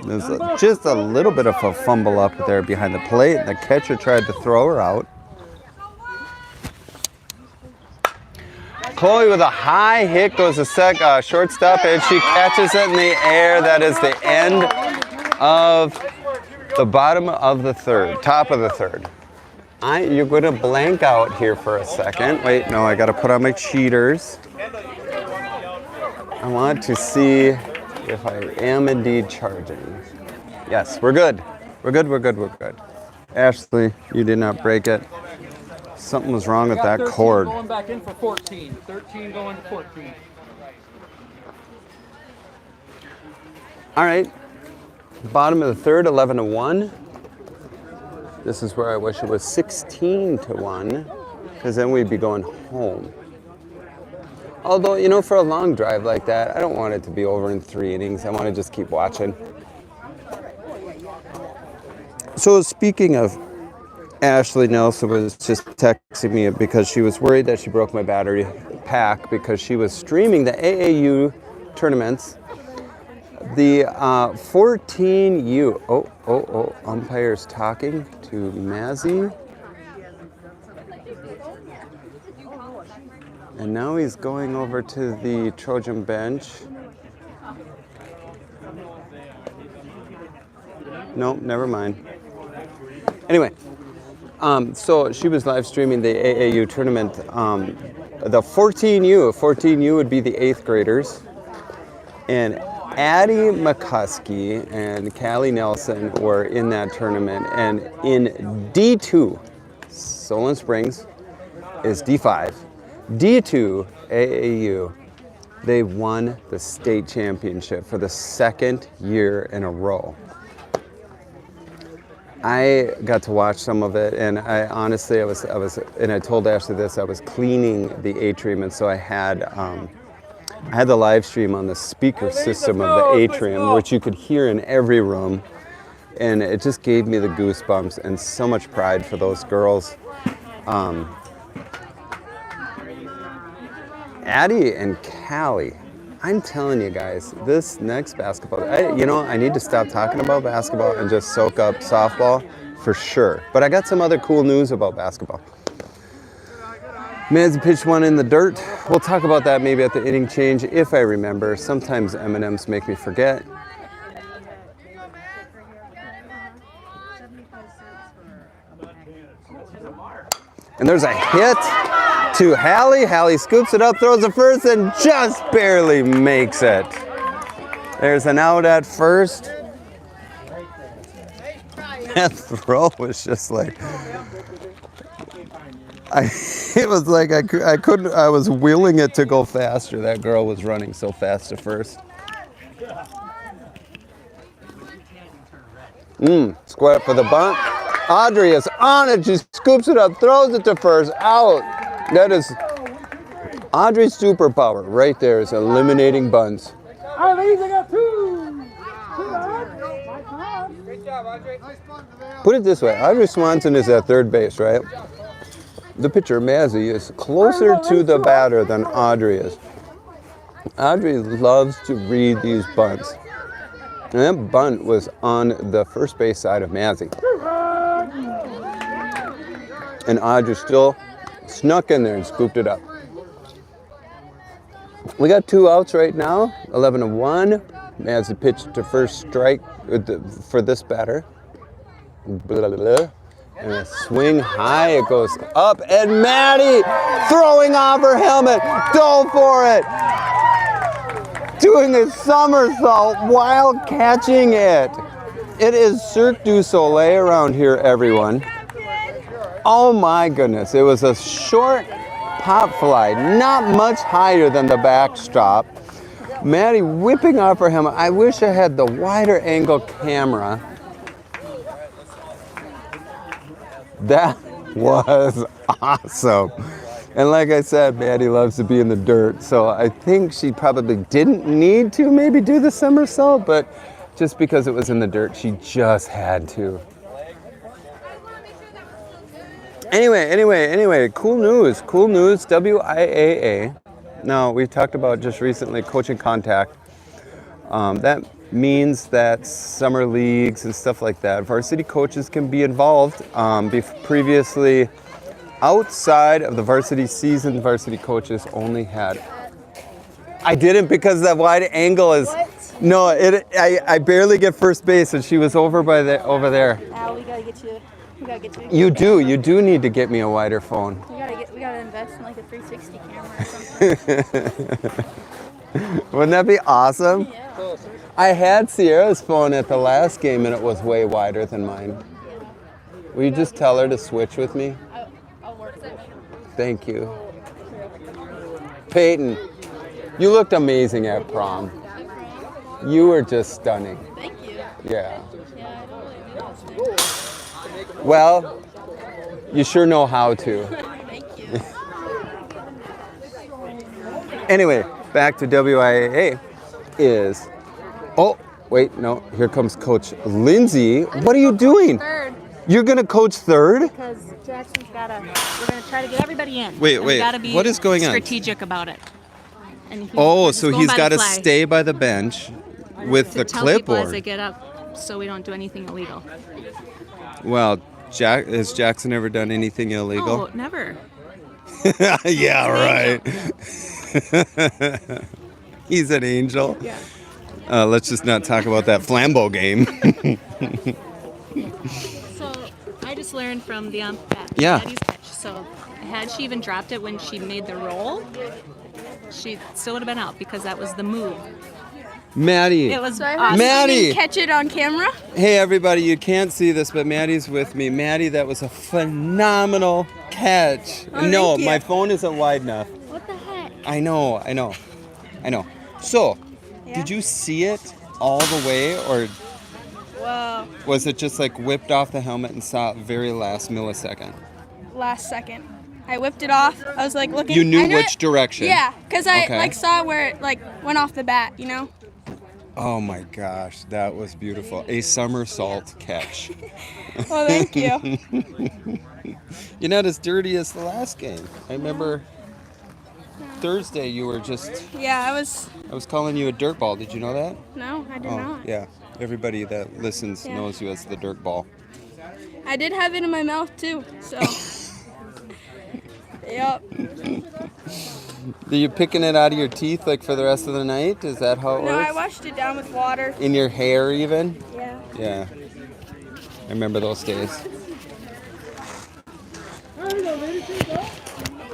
Good stop. There's just a little bit of a fumble up there behind the plate. The catcher tried to throw her out. Chloe with a high hit goes to shortstop, and she catches it in the air. That is the end of the bottom of the third, top of the third. You're going to blank out here for a second. Wait, no, I got to put on my cheaters. I want to see if I am indeed charging. Yes, we're good. We're good, we're good, we're good. Ashley, you did not break it. Something was wrong with that cord. Going back in for 14. 13 going to 14. All right, bottom of the third, 11-1. This is where I wish it was 16-1, because then we'd be going home. Although, you know, for a long drive like that, I don't want it to be over in 3 innings. I want to just keep watching. So speaking of, Ashley Nelson was just texting me because she was worried that she broke my battery pack because she was streaming the AAU tournaments. The 14U, umpire's talking to Mazzy. And now he's going over to the Trojan bench. Nope, never mind. Anyway, so she was live streaming the AAU tournament. The 14U would be the 8th graders. And Addie McCuskey and Callie Nelson were in that tournament. And in D2, Solon Springs is D5. D2 AAU, they won the state championship for the 2nd year in a row. I got to watch some of it, and I honestly, I was, and I told Ashley this. I was cleaning the atrium, and so I had the live stream on the speaker system of the atrium, which you could hear in every room, and it just gave me the goosebumps and so much pride for those girls. Addie and Callie, I'm telling you guys, this next basketball, I need to stop talking about basketball and just soak up softball for sure. But I got some other cool news about basketball. Manzi pitched one in the dirt. We'll talk about that maybe at the inning change if I remember. Sometimes M&Ms make me forget. And there's a hit to Hallie. Hallie scoops it up, throws it first, and just barely makes it. There's an out at first. That throw was just like, it was like I couldn't, I was willing it to go faster. That girl was running so fast at first. Square for the bunt. Audrey is on it. She scoops it up, throws it to first, out. That is Audrey's superpower right there, is eliminating bunts. All right, ladies, I got two. Great job, Audrey. Put it this way, Audrey Swanson is at third base, right? The pitcher, Mazzy, is closer to the batter than Audrey is. Audrey loves to read these bunts. And that bunt was on the first base side of Mazzy. And Audrey still snuck in there and scooped it up. We got 2 outs right now, 11-1. Mazzy pitched to first strike for this batter. Blah, blah, blah. And a swing high, it goes up, and Maddie throwing off her helmet, dove for it. Doing a somersault while catching it. It is Cirque du Soleil around here, everyone. Oh my goodness, it was a short pop fly, not much higher than the backstop. Maddie whipping off her helmet. I wish I had the wider angle camera. That was awesome. And like I said, Maddie loves to be in the dirt, so I think she probably didn't need to maybe do the somersault, but just because it was in the dirt, she just had to. Anyway, cool news, WIAA. Now, we talked about just recently coaching contact. That means that summer leagues and stuff like that, varsity coaches can be involved. Previously, outside of the varsity season, varsity coaches only had. I didn't because that wide angle is. What? No, I barely get first base, and she was over there. Al, we gotta get you. We gotta get you. You do need to get me a wider phone. We gotta invest in like a 360 camera or something. Wouldn't that be awesome? Yeah. I had Sierra's phone at the last game, and it was way wider than mine. Will you just tell her to switch with me? I'll work it. Thank you. Peyton, you looked amazing at prom. You were just stunning. Thank you. Yeah. Yeah, I don't really do this thing. Well, you sure know how to. Thank you. Anyway, back to WIAA is... Oh, wait, no. Here comes Coach Lindsay. What are you doing? Third. You're going to coach third? Because Jackson's we're going to try to get everybody in. Wait, what is going on? Strategic about it. And So he's got to stay by the bench with the tell people as clipboard. they get up so we don't do anything illegal. Well, has Jackson ever done anything illegal? Oh, never. Yeah, right. He's an angel. Yeah. Let's just not talk about that Flambeau game. So I just learned from the Yeah. Maddie's pitch. So had she even dropped it when she made the roll, she still would have been out because that was the move. Maddie. It was Maddie. Catch it on camera. Hey, everybody, you can't see this, but Maddie's with me. Maddie, that was a phenomenal catch. Oh, No, thank you. my phone isn't wide enough. What the heck? I know. So, Yeah? did you see it all the way, or Whoa. Was it just like whipped off the helmet and saw it very last millisecond? Last second. I whipped it off. I was like looking. You knew I which direction? Yeah, because I Okay. like saw where it like went off the bat, you know? Oh my gosh, that was beautiful. A somersault catch. Well, thank you. You're not as dirty as the last game. I remember Thursday you were just, Yeah, I was calling you a dirt ball. Did you know that? No, I did Oh, not. yeah. Everybody that listens Yeah. knows you as the dirt ball. I did have it in my mouth too, so. Yep. Are you picking it out of your teeth like for the rest of the night? Is that how it No, works? I washed it down with water. In your hair even? Yeah. Yeah. I remember those days.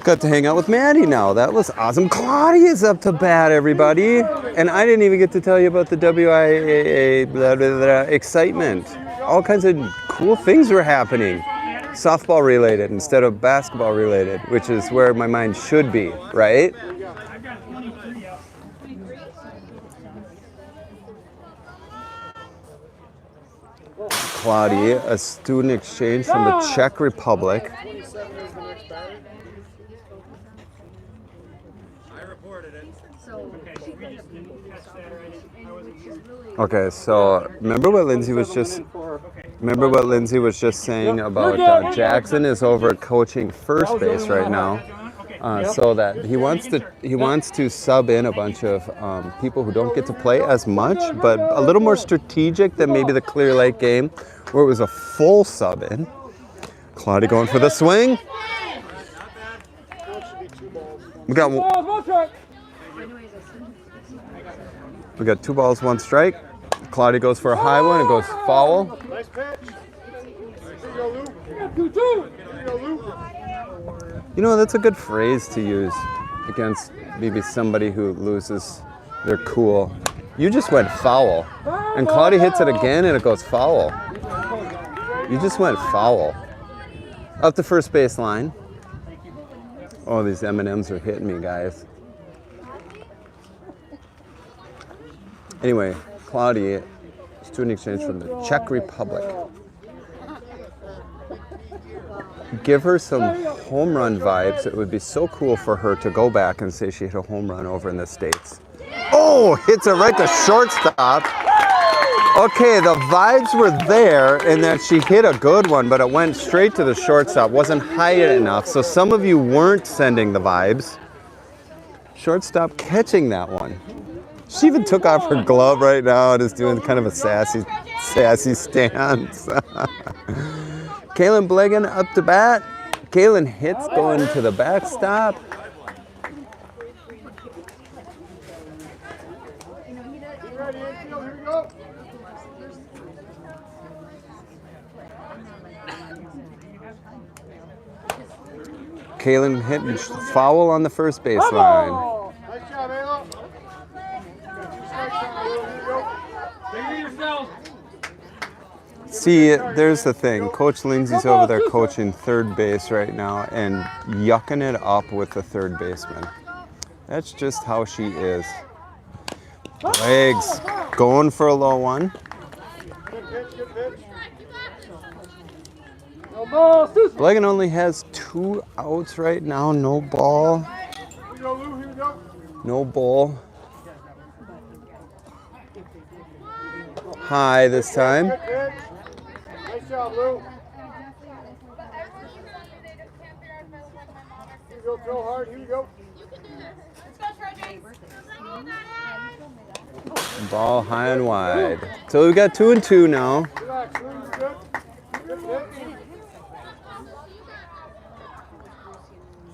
Got to hang out with Maddie now. That was awesome. Claudia's up to bat, everybody. And I didn't even get to tell you about the WIAA blah, blah, blah, excitement. All kinds of cool things were happening. Softball related instead of basketball related, which is where my mind should be, right? Claudia, a student exchange from the Czech Republic. Okay, so remember what Lindsay was just saying about Jackson is over coaching first base right now. So that he wants to sub in a bunch of people who don't get to play as much, but a little more strategic than maybe the Clear Lake game, where it was a full sub in. Claudia going for the swing. We got 2 balls, 1 strike. Claudia goes for a high one. It goes foul. Nice pitch. Here you go, Lou. You know, that's a good phrase to use against maybe somebody who loses their cool. You just went foul. And Claudia hits it again and it goes foul. You just went foul. Up the first base line. Oh, these M&Ms are hitting me, guys. Anyway, Claudia, student exchange from the Czech Republic. Give her some home run vibes. It would be so cool for her to go back and say she hit a home run over in the States. Oh, hits it right to shortstop. Okay, the vibes were there in that she hit a good one, but it went straight to the shortstop. Wasn't high enough, so some of you weren't sending the vibes. Shortstop catching that one. She even took off her glove right now and is doing kind of a sassy stance. Kaylin Blegan up to bat. Kaylin hits going to the backstop. Kaylin hitting foul on the first baseline. Nice job, Ayla. See, there's the thing. Coach Lindsay's over there coaching third base right now and yucking it up with the third baseman. That's just how she is. Legs going for a low one. Good pitch. Blegan only has 2 outs right now. No ball. Here we go, Lou. Here we go. No ball. High this time. Good pitch. Nice job, Lou. Here we go. Throw hard. Here we go. Ball high and wide. So we've got 2 and 2 now. Relax, Lou. You're good. Good pitch.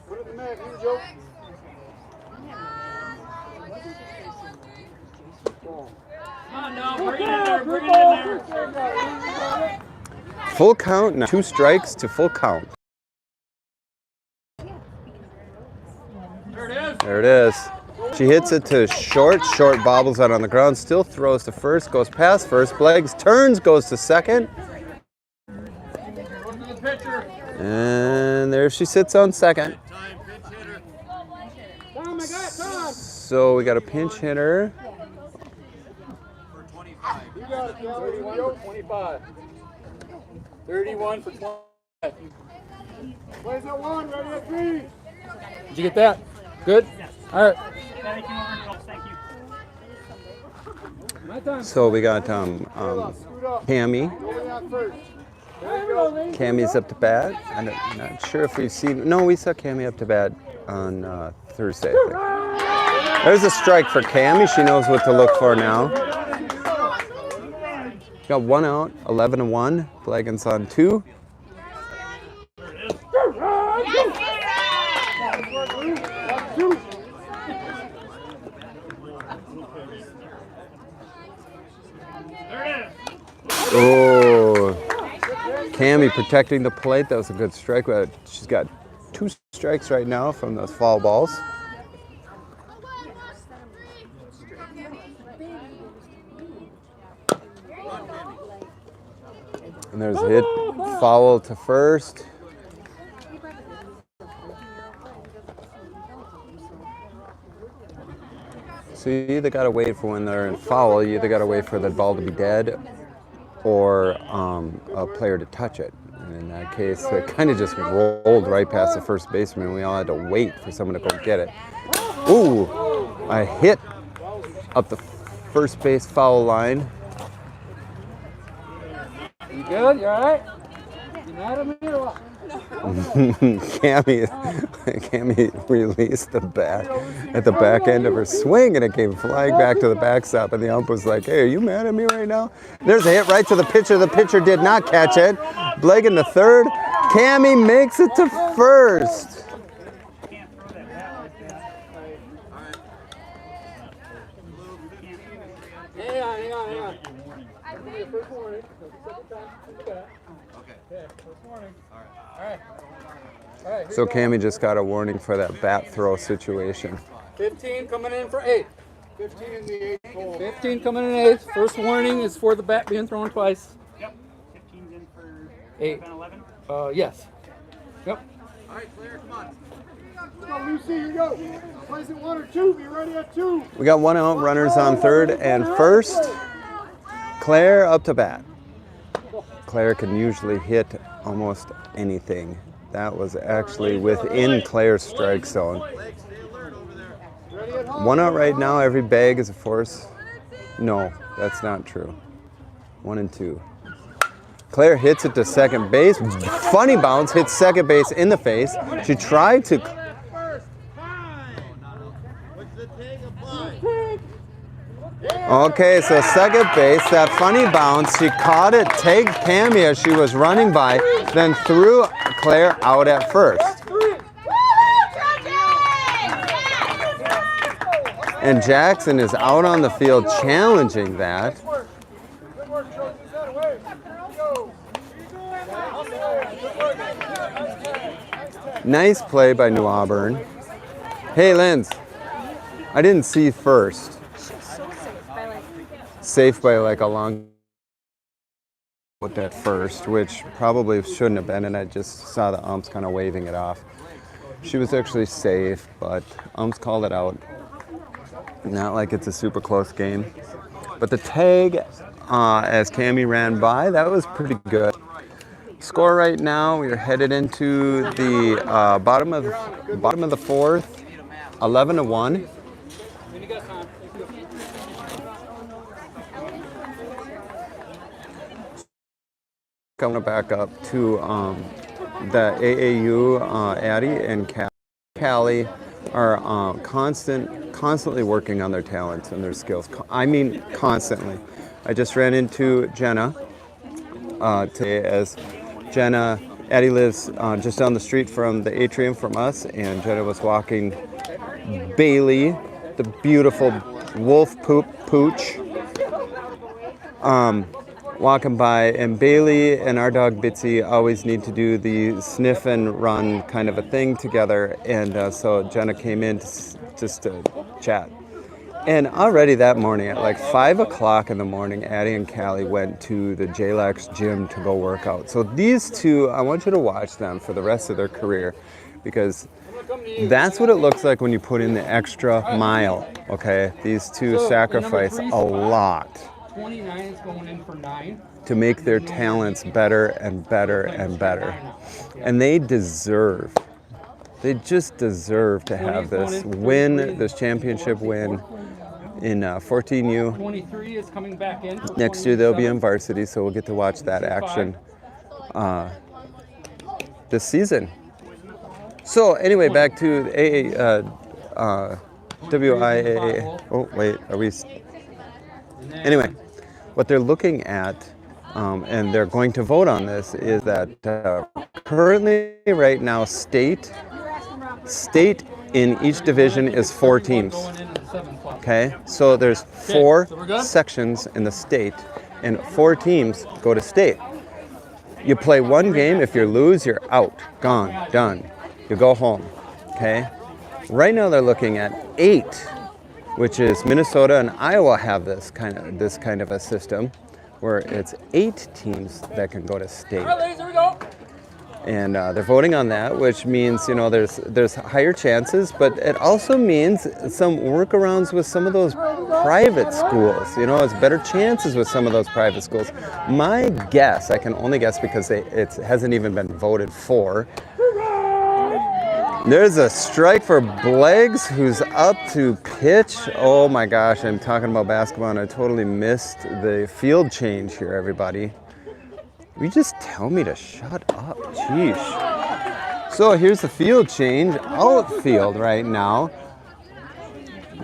Put it in the mat. Here we go. Come on now, bring it in there, bring it in there. Full count now. 2 strikes to full count. There it is. There it is. She hits it to short bobbles out on the ground, still throws to first, goes past first, Blegs turns, goes to second. And there she sits on second. So we got a pinch hitter. You got got it, Cal. 31 for 25. 31 for 25. Plays at 1, ready at 3. Did you get that? Good? All right. My time. So we got Cammy. Nobody on first. There you go. Cammy's up to bat. I'm not sure if we've seen. No, we saw Cammy up to bat on Thursday. I think. There's a strike for Cammy. She knows what to look for now. Got 1 out, 11-1. Blagan's on 2. Oh, Cammy protecting the plate. That was a good strike. She's got 2 strikes right now from those foul balls. And there's a hit, foul to first. So you either got to wait for when they're in foul, you either got to wait for the ball to be dead or a player to touch it. And in that case, it kind of just rolled right past the first baseman. We all had to wait for someone to go get it. Ooh, a hit up the first base foul line. You good? You all right? You mad at me or what? Cammy released the bat at the back end of her swing, and it came flying back to the backstop. And the ump was like, "Hey, are you mad at me right now?" There's a hit right to the pitcher. The pitcher did not catch it. Blagan to third. Cammy makes it to first. Hang on. First warning. Second time. Okay. First warning. All right. So Cammy just got a warning for that bat throw situation. 15 coming in for 8. 15 in the 8th hole. 15 coming in 8th. First warning is for the bat being thrown twice. Yep. 15's in for 8. 11. Yes. Yep. All right, Claire, come on. Let's go, Lucy, here you go. Plays at 1 or 2. Be ready at 2. We got 1 out, runners on third and first. Claire up to bat. Claire can usually hit almost anything. That was actually within Claire's strike zone. 1 out right now, every bag is a force. No, that's not true. 1 and 2. Claire hits it to second base. Funny bounce, hits second base in the face. She tried to. Okay, so second base, that funny bounce, she caught it, tagged Cammy as she was running by, then threw Claire out at first. And Jackson is out on the field challenging that. Nice play by New Auburn. Hey, Linz, I didn't see first. Safe by like a long with that first, which probably shouldn't have been, and I just saw the umps kind of waving it off. She was actually safe, but umps called it out. Not like it's a super close game. But the tag, as Cammy ran by, that was pretty good. Score right now, we're headed into the bottom of the fourth, 11-1. Coming back up to the AAU, Addie and Callie are constantly working on their talents and their skills. I mean, constantly. I just ran into Jenna today, as Jenna, Addie lives just down the street from the atrium from us, and Jenna was walking Bailey, the beautiful wolf pooch. Walking by, and Bailey and our dog Bitsy always need to do the sniff and run kind of a thing together, and so Jenna came in just to chat. And already that morning at like 5 o'clock in the morning, Addie and Callie went to the JLAX gym to go work out. So these two, I want you to watch them for the rest of their career, because that's what it looks like when you put in the extra mile, okay? These two sacrifice a lot. 29 is going in for 9. to make their talents better and better and better. And they just deserve to have this win, this championship win in 14U. 23 is coming back in. Next year they'll be in varsity, so we'll get to watch that action this season. So anyway, back to WIAA. Oh wait, are we? Anyway, what they're looking at, and they're going to vote on this, is that currently, right now, state in each division is 4 teams. Okay, so there's 4 sections in the state, and 4 teams go to state. You play 1 game. If you lose, you're out, gone, done. You go home. Okay. Right now they're looking at 8, which is Minnesota and Iowa have this kind of a system where it's 8 teams that can go to state. All right, ladies, here we go. And they're voting on that, which means, you know, there's higher chances, but it also means some workarounds with some of those private schools. You know, it's better chances with some of those private schools. My guess, I can only guess because it hasn't even been voted for. There's a strike for Bleggs, who's up to pitch. Oh my gosh, I'm talking about basketball and I totally missed the field change here, everybody. You just tell me to shut up, jeez. So here's the field change, outfield right now.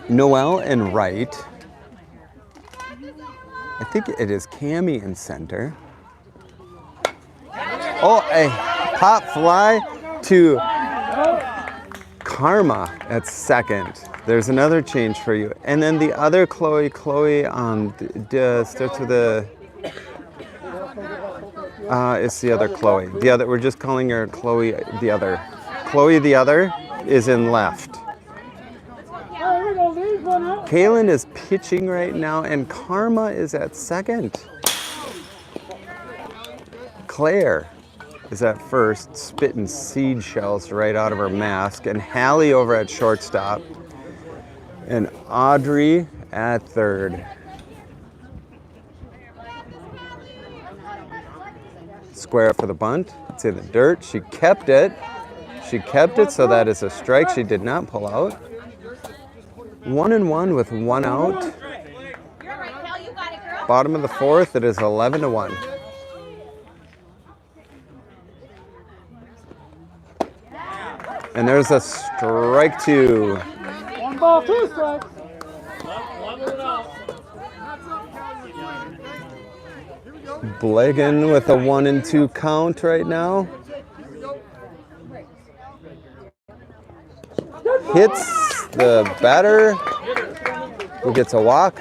Noel and right. I think it is Cammy in center. Oh, a pop fly to Karma at second. There's another change for you. And then the other Chloe starts with a... it's the other Chloe. We're just calling her Chloe the other. Chloe the other is in left. Kaylin is pitching right now, and Karma is at second. Claire is at first, spitting seed shells right out of her mask, and Hallie over at shortstop, and Audrey at third. Square up for the bunt. It's in the dirt. She kept it. So that is a strike. She did not pull out. 1-1 with 1 out. Bottom of the 4th, it is 11-1. And there's a strike 2. 1 ball, 2 strikes. Blagan with a 1-2 count right now. Hits the batter, who gets a walk.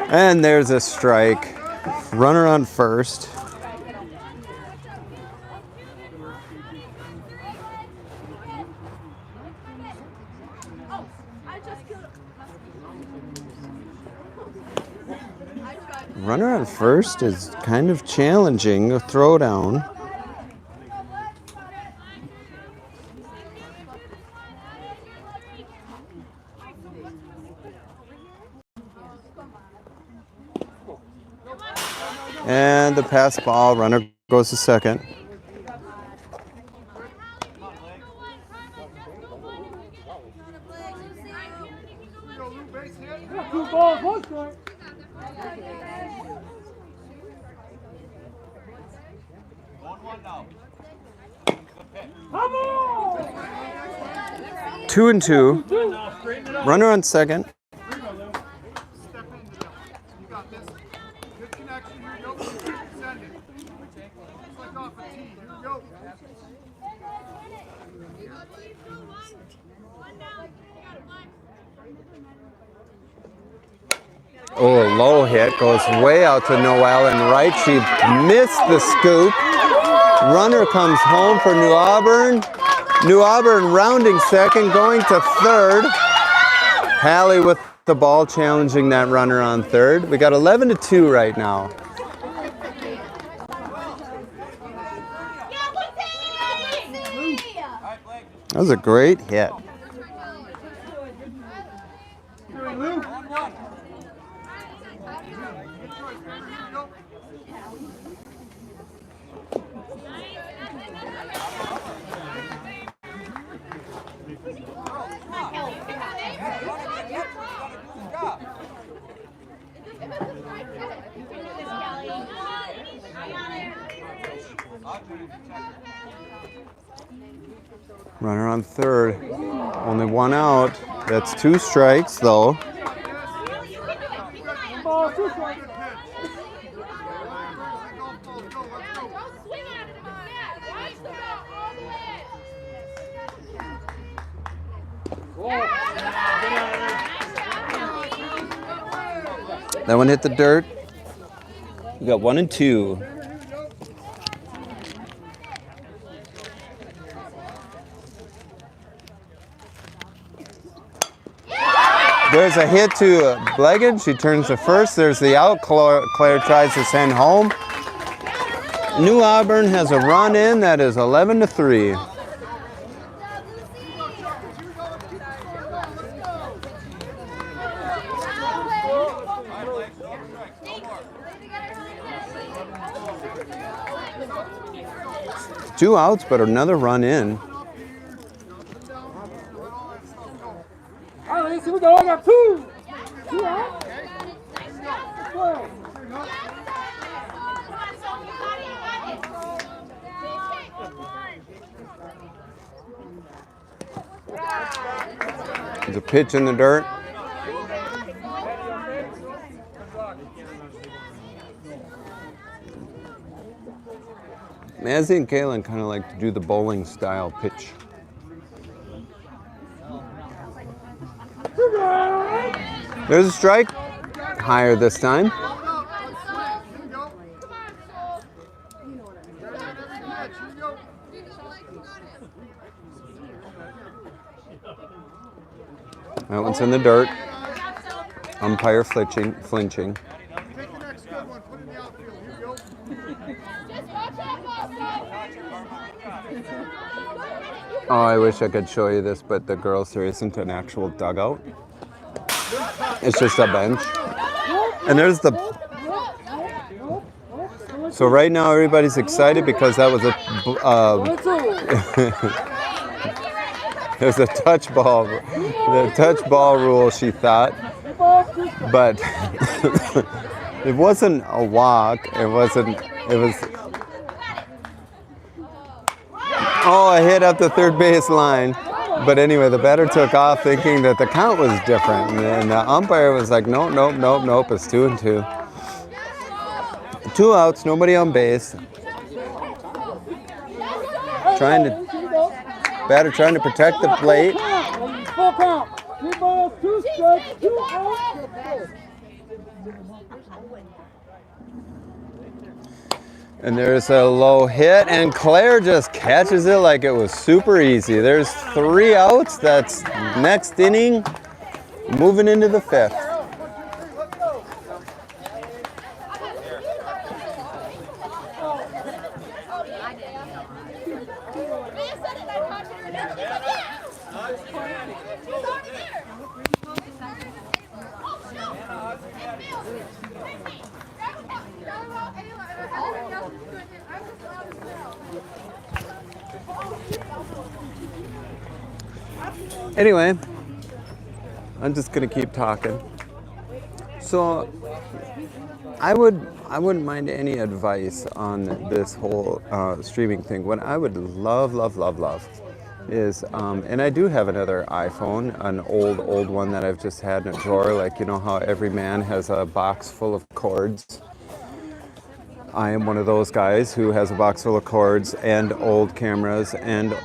And there's a strike. Runner on first. Runner on first is kind of challenging, a throw down. And the pass ball, runner goes to second. Two balls, 1 strike. Come on! 2-2. Runner on second. Oh, a low hit goes way out to Noel and right. She missed the scoop. Runner comes home for New Auburn. New Auburn rounding second, going to third. Hallie with the ball challenging that runner on third. We got 11-2 right now. That was a great hit. Runner on third. Only one out. That's 2 strikes, though. That one hit the dirt. We got 1 and 2. There's a hit to Blegan. She turns to first. There's the out. Claire tries to send home. New Auburn has a run in that is 11-3. Two outs, but another run in. All right, here we go. I got 2. 2 out. Go. There's a pitch in the dirt. Mazzy and Kaylin kind of like to do the bowling style pitch. There's a strike. Higher this time. That one's in the dirt. Umpire flinching. Oh, I wish I could show you this, but the girls, there isn't an actual dugout. It's just a bench. And there's the... So right now everybody's excited because that was a... there's a touch ball. The touch ball rule, she thought. But it wasn't a walk. It was... Oh, I hit up the third base line. But anyway, the batter took off thinking that the count was different. And the umpire was like, nope, it's 2-2. 2 outs, nobody on base. Batter trying to protect the plate. Full count. 3 balls, 2 strikes, 2 outs. And there's a low hit, and Claire just catches it like it was super easy. There's 3 outs. That's next inning, moving into the 5th. Anyway, I'm just gonna keep talking. So I wouldn't mind any advice on this whole streaming thing. What I would love is, and I do have another iPhone, an old one that I've just had in a drawer. Like, you know how every man has a box full of cords. I am one of those guys who has a box full of cords and old cameras and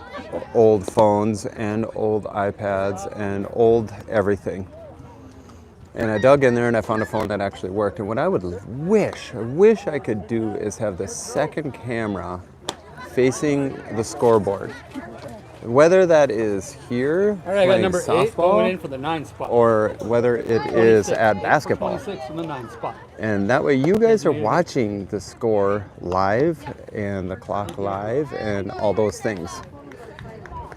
old phones and old iPads and old everything. And I dug in there and I found a phone that actually worked. And what I would wish I could do is have the second camera facing the scoreboard. Whether that is here All right, I got playing number 8 going in softball for the 9 spot. or whether it is at basketball. 26 in the 9 spot. And that way you guys are watching the score live and the clock live and all those things.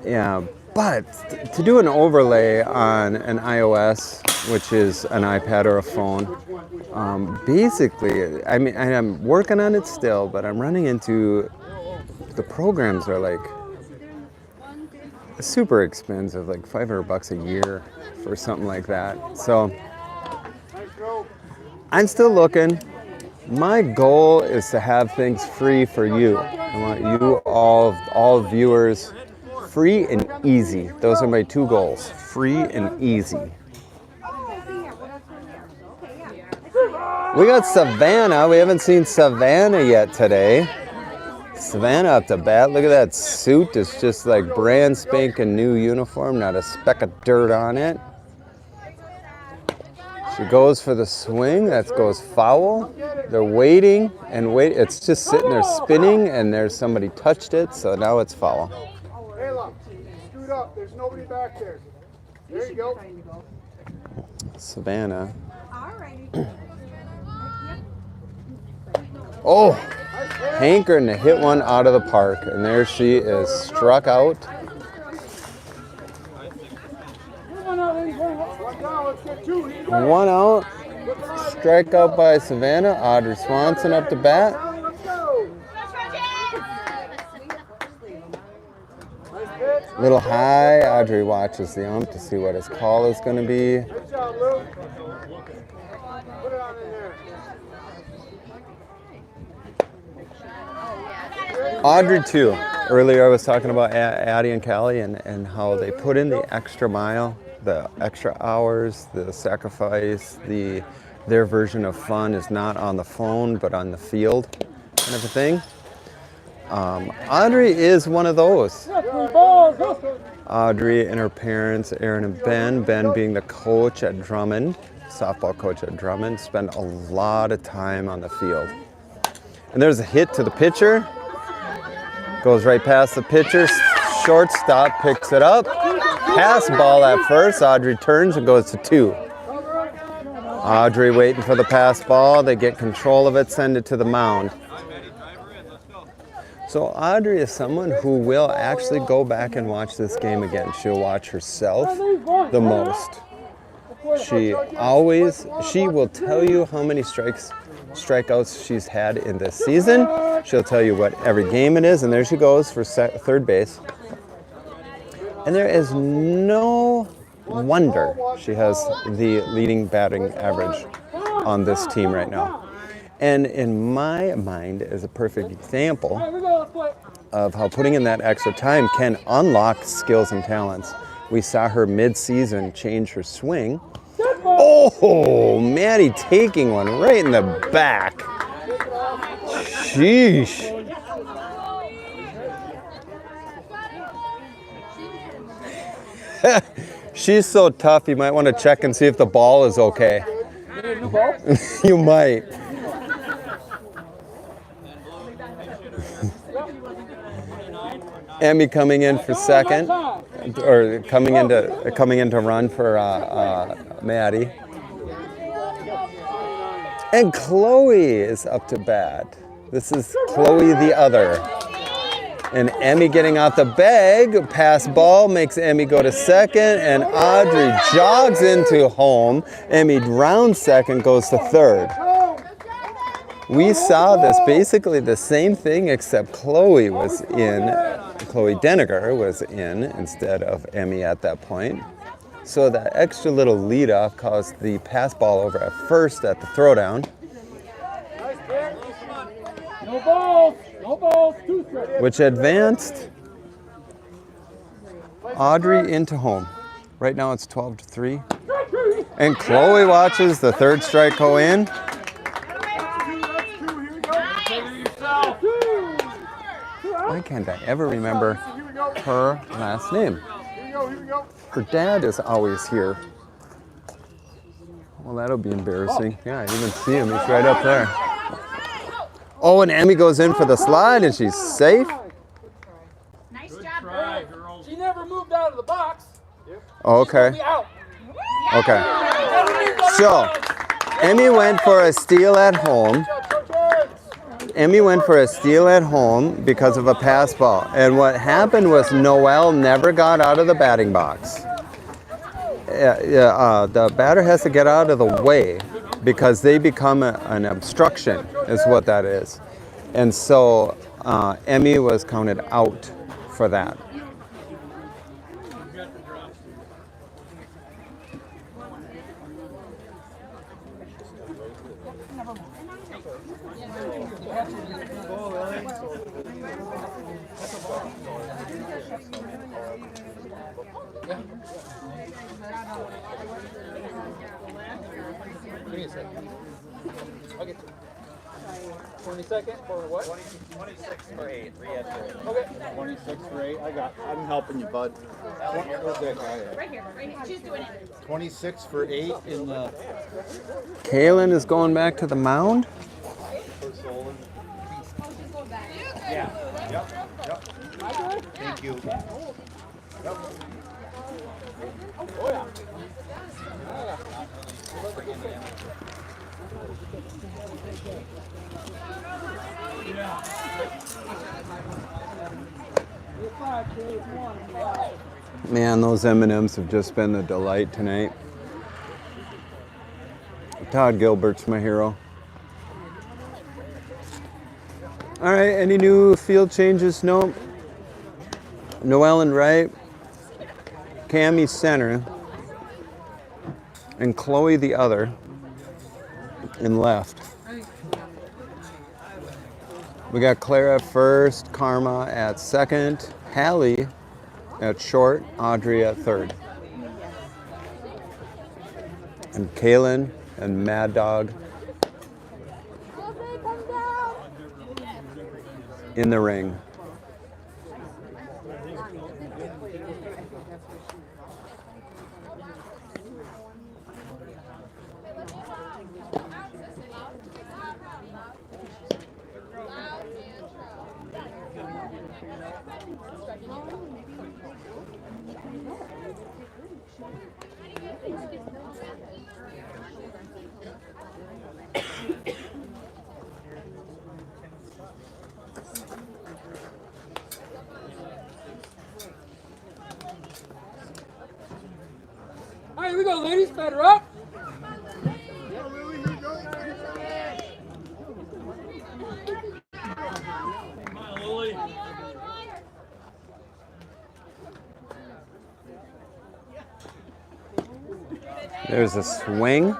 Yeah, but to do an overlay on an iOS, which is an iPad or a phone, basically, I mean, and I'm working on it still, but I'm running into the programs are like super expensive, like $500 a year for something like that. So I'm still looking. My goal is to have things free for you. I want you all viewers, free and easy. Those are my 2 goals, free and easy. We got Savannah. We haven't seen Savannah yet today. Savannah up to bat. Look at that suit. It's just like brand spanking new uniform, not a speck of dirt on it. She goes for the swing. That goes foul. They're waiting and wait. It's just sitting there spinning, and there's somebody touched it, so now it's foul. Kayla, scoot up. There's nobody back there. There you go. Savannah. Oh, hankering to hit one out of the park, and there she is, struck out. One out, strike out by Savannah. Audrey Swanson up to bat. Little high. Audrey watches the ump to see what his call is going to be. Good job, Luke. Put it on in there. Audrey too. Earlier I was talking about Addie and Callie and how they put in the extra mile, the extra hours, the sacrifice, their version of fun is not on the phone but on the field kind of a thing. Audrey is one of those. Audrey and her parents, Aaron and Ben being the coach at Drummond, softball coach at Drummond, spend a lot of time on the field. And there's a hit to the pitcher. Goes right past the pitcher, shortstop picks it up. Pass ball at first, Audrey turns and goes to 2. Audrey waiting for the pass ball, they get control of it, send it to the mound. So Audrey is someone who will actually go back and watch this game again. She'll watch herself the most. She will tell you how many strikeouts she's had in this season. She'll tell you what every game it is, and there she goes for third base. And there is no wonder she has the leading batting average on this team right now. And in my mind is a perfect example of how putting in that extra time can unlock skills and talents. We saw her mid-season change her swing. Oh, Maddie taking one right in the back. Sheesh. She's so tough, you might want to check and see if the ball is okay. You might. Emmy coming in for second, or coming into run for Maddie. And Chloe is up to bat. This is Chloe the other. And Emmy getting out the bag, pass ball makes Emmy go to second, and Audrey jogs into home. Emmy rounds second, goes to third. We saw this basically the same thing, except Chloe Deniger was in instead of Emmy at that point. So that extra little lead off caused the pass ball over at first at the throwdown. No balls, 2 strikes. Which advanced Audrey into home. Right now it's 12-3. And Chloe watches the third strike go in. Why can't I ever remember her last name? Her dad is always here. Well, that'll be embarrassing. Yeah, I didn't even see him. He's right up there. Oh, and Emmy goes in for the slide, and she's safe. Nice job, Try, girls. She never moved out of the box. Okay. She's out. Okay. So, Emmy went for a steal at home. Emmy went for a steal at home because of a pass ball. And what happened was Noelle never got out of the batting box. The batter has to get out of the way because they become an obstruction, is what that is. And so Emmy was counted out for that. Give me a second. I'll get you. 22nd for what? 26 for 8. Re-enter. Okay. 26 for 8. I'm helping you, bud. Where's that guy at? Right here. She's doing it. 26 for 8 in the. Kaylin is going back to the mound. Yeah. Yep. Thank you. Yep. Oh, yeah. Man, those M&Ms have just been a delight tonight. Todd Gilbert's my hero. All right, any new field changes? No. Noelle in right, Cammie center, and Chloe the other in left. We got Clara at first, Karma at second, Hallie at short, Audrey at third. And Kaylin and Mad Dog in the ring. All right, here we go, ladies. Batter up. Come on, Lily. There's a swing.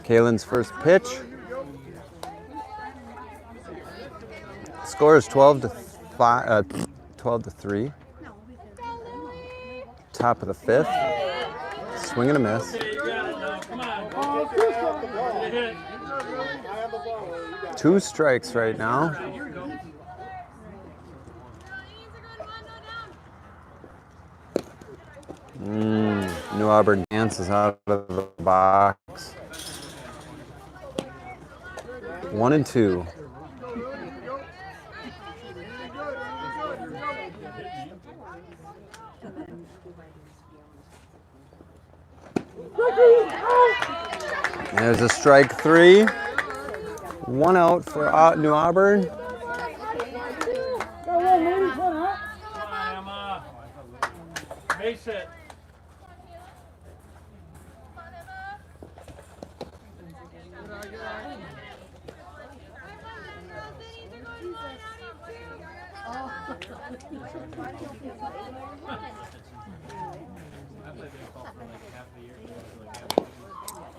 Kaylin's first pitch. Score is 12 to 3. Top of the 5th. Swing and a miss. Okay, you got it now. Come on. Get a hit. 2 strikes right now. New Auburn dances out of the box. 1 and 2. There's a strike 3. 1 out for New Auburn. Come on, Emma. Base it.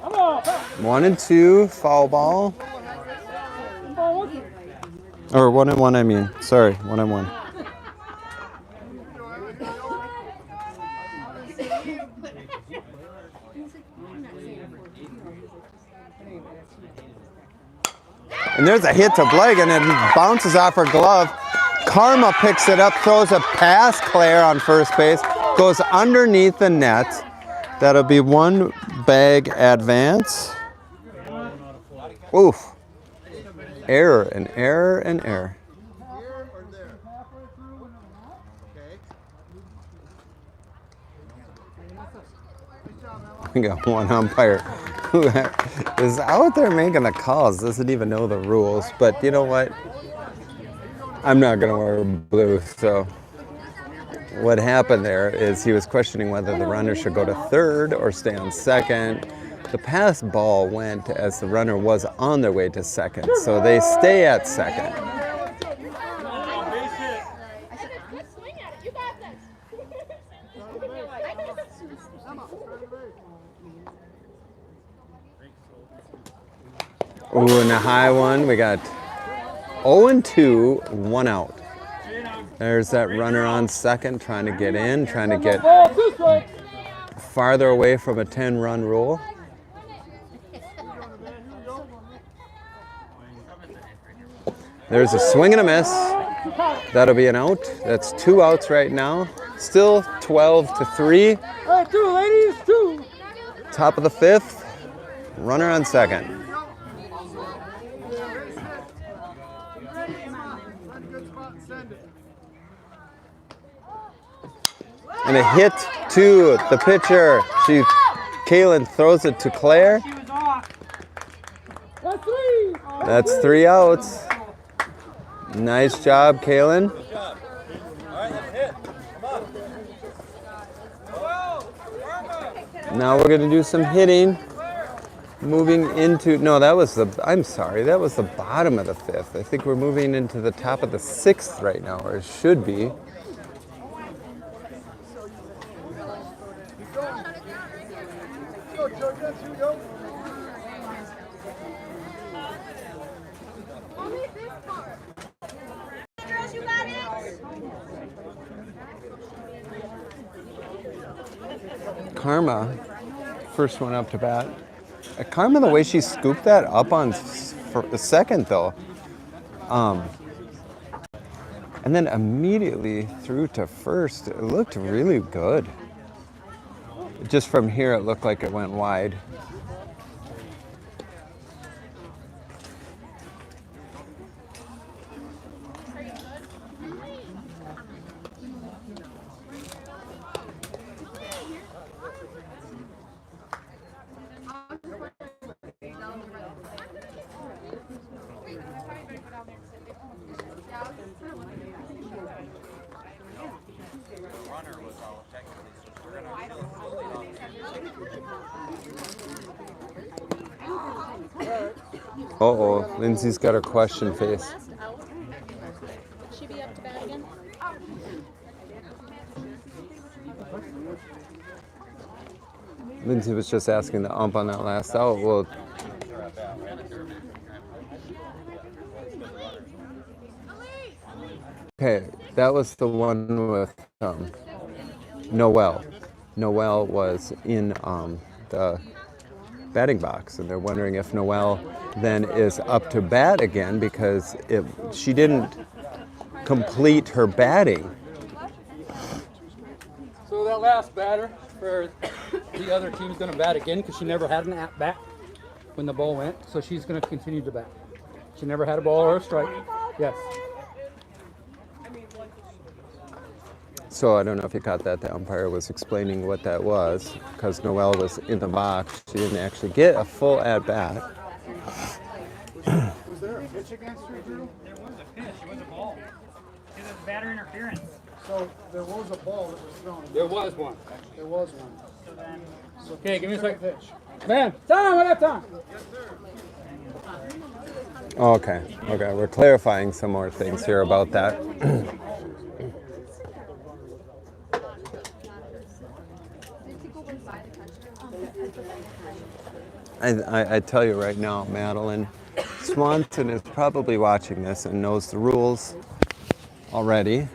Come on. 1 and 2, foul ball. Or 1 and 1, I mean. Sorry, 1 and 1. And there's a hit to Blake, and it bounces off her glove. Karma picks it up, throws a pass Claire on first base, goes underneath the net. That'll be 1 bag advance. Oof. Error and error and error. We got one umpire who is out there making the calls, doesn't even know the rules. But you know what? I'm not going to wear blue. So what happened there is he was questioning whether the runner should go to third or stay on second. The pass ball went as the runner was on their way to second. So they stay at second. Ooh, and a high one. We got 0-2, 1 out. There's that runner on second, trying to get in, trying to get farther away from a 10-run rule. There's a swing and a miss. That'll be an out. That's 2 outs right now. Still 12-3. All right, 2, ladies, 2. Top of the 5th. Runner on second. And a hit to the pitcher. Kaylin throws it to Claire. That's 3. That's 3 outs. Nice job, Kaylin. Good job. All right, let's hit. Come on. Now we're going to do some hitting. Moving into, no, that was the bottom of the 5th. I think we're moving into the top of the 6th right now, or it should be. Karma, first one up to bat. Karma, the way she scooped that up on for the second though, and then immediately threw to first. It looked really good. Just from here, it looked like it went wide. Uh-oh, Lindsay's got her question face. Should she be up to bat again? Lindsay was just asking the ump on that last out. Well, okay, that was the one with Noelle. Noelle was in the batting box, and they're wondering if Noelle then is up to bat again because she didn't complete her batting. So that last batter for the other team's going to bat again because she never had an at bat when the ball went, so she's going to continue to bat. She never had a ball or a strike. Yes. So I don't know if you caught that. The umpire was explaining what that was because Noelle was in the box. She didn't actually get a full at bat. Was there a pitch against her, Drew? There was a pitch. It was a ball. It was batter interference. So there was a ball that was thrown. There was one. There was one. So then, Okay, give me a second. Pitch. Man, time, what that time? Okay, we're clarifying some more things here about that. I tell you right now, Madeline, Swanson is probably watching this and knows the rules already.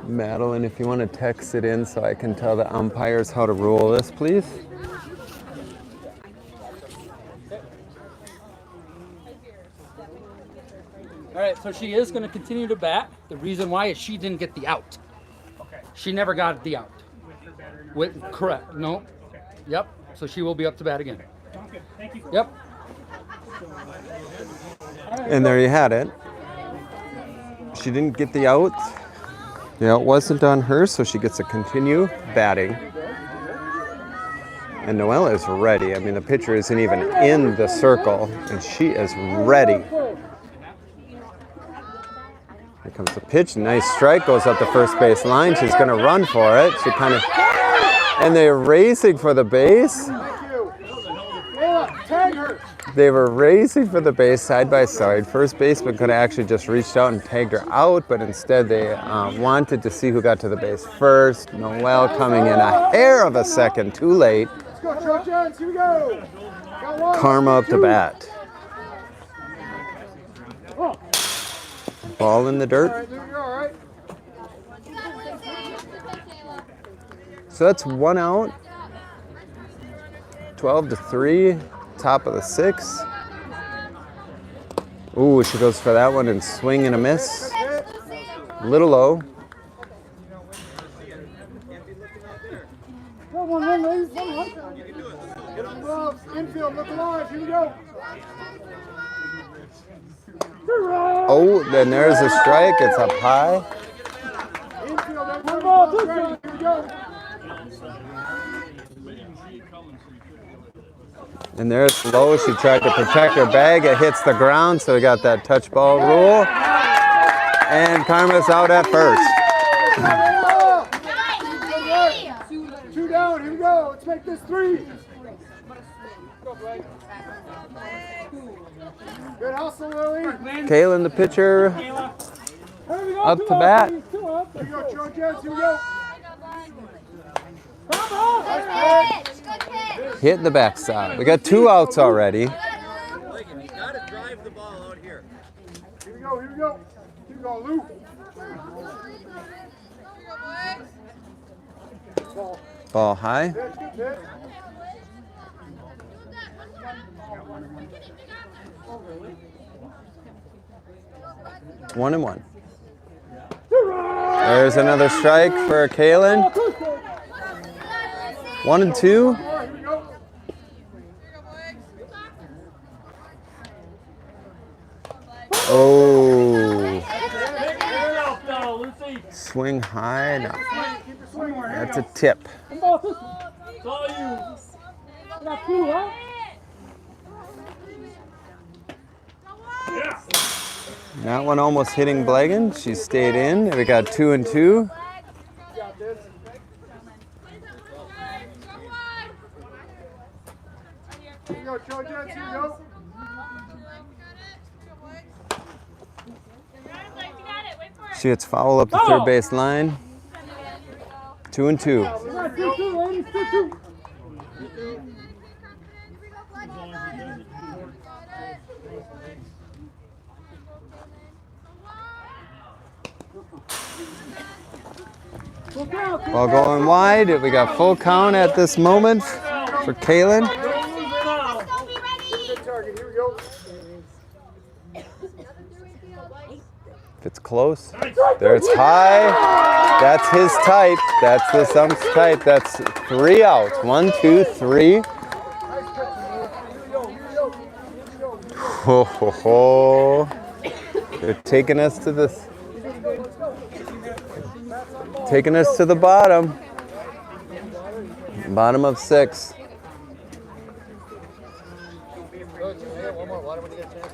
Madeline, if you want to text it in so I can tell the umpires how to rule this, please. All right, so she is going to continue to bat. The reason why is she didn't get the out. okay. She never got the out. With her batter interference. Correct. No. Okay. Yep. So she will be up to bat again. Sounds good. Thank you. Yep. And there you had it. She didn't get the out. Yeah, it wasn't on her, so she gets to continue batting. And Noelle is ready. I mean, the pitcher isn't even in the circle, and she is ready. Here comes the pitch. Nice strike. Goes up the first base line. She's going to run for it. She kind of... And they're racing for the base. They were racing for the base side by side. First baseman could have actually just reached out and tagged her out, but instead they wanted to see who got to the base first. Noelle coming in a hair of a second too late. Let's go, Trojans. Here we go. Got one, Karma up to two. bat. Ball in the All dirt. right, there we go, all right. So that's 1 out. 12-3. Top of the 6. Ooh, she goes for that one and swing and a miss. Little low. Come on, ladies. Come on. Get on gloves. Infield, look alive. Here we go. Oh, then there's a strike. It's up high. Infield, one ball. Here we go. And there's low. She tried to protect her bag. It hits the ground, so we got that touch ball rule. And Karma's out at first. 2 down. Here we go. Let's make this 3. Good hustle, Lily. Kaylin, the pitcher, up to bat. Here we go, Trojans. Here we go. Hitting the backstop. We got 2 outs already. You gotta drive the ball out here. Here we go. Here we go. Here we go, Lou. Ball high. Pitch, good pitch. 1-1. There's another strike for Kaylin. 1-2. Here we go. Oh, Go, Lucy. swing high. No, Keep your swing. that's a tip. It's all you. Got 2, huh? Yeah. That one almost hitting Blagan. She stayed in. We got 2-2. Got this. Here we go, Trojans. Here we go. She hits foul up the third base line. 2-2. Come on, 2-2, ladies. 2-2. Ball going wide. We got full count at this moment for Kaylin. Good target. Here we go. If it's close, there it's high. That's his type. That's the Sump's type. That's 3 outs. 1, 2, 3. Ho ho ho! They're taking us to the bottom. Bottom of 6. One more water when you get a chance.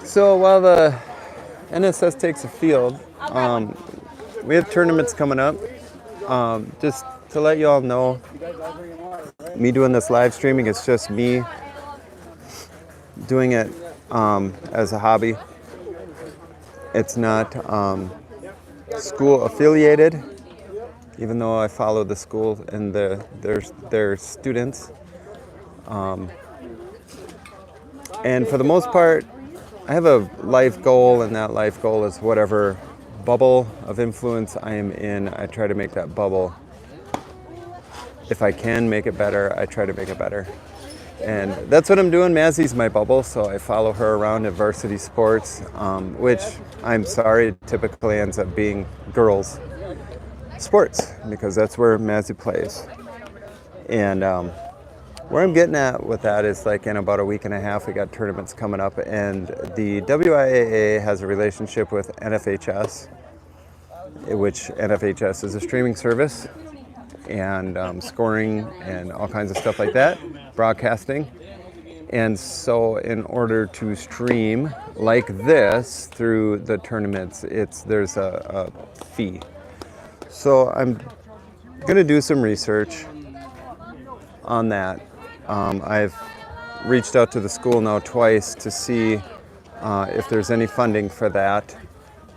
So while the NSS takes the field, we have tournaments coming up. Just to let you all know, me doing this live streaming is just me doing it as a hobby. It's not school affiliated, even though I follow the school and their students. And for the most part, I have a life goal, and that life goal is whatever bubble of influence I am in, I try to make that bubble. If I can make it better, I try to make it better. And that's what I'm doing. Mazzie's my bubble, so I follow her around at varsity sports, which I'm sorry typically ends up being girls' sports, because that's where Mazzie plays. And Where I'm getting at with that is like in about a week and a half, we got tournaments coming up, and the WIAA has a relationship with NFHS, which NFHS is a streaming service, and scoring and all kinds of stuff like that, broadcasting. And so in order to stream like this through the tournaments, there's a fee. So I'm gonna do some research on that. I've reached out to the school now twice to see if there's any funding for that,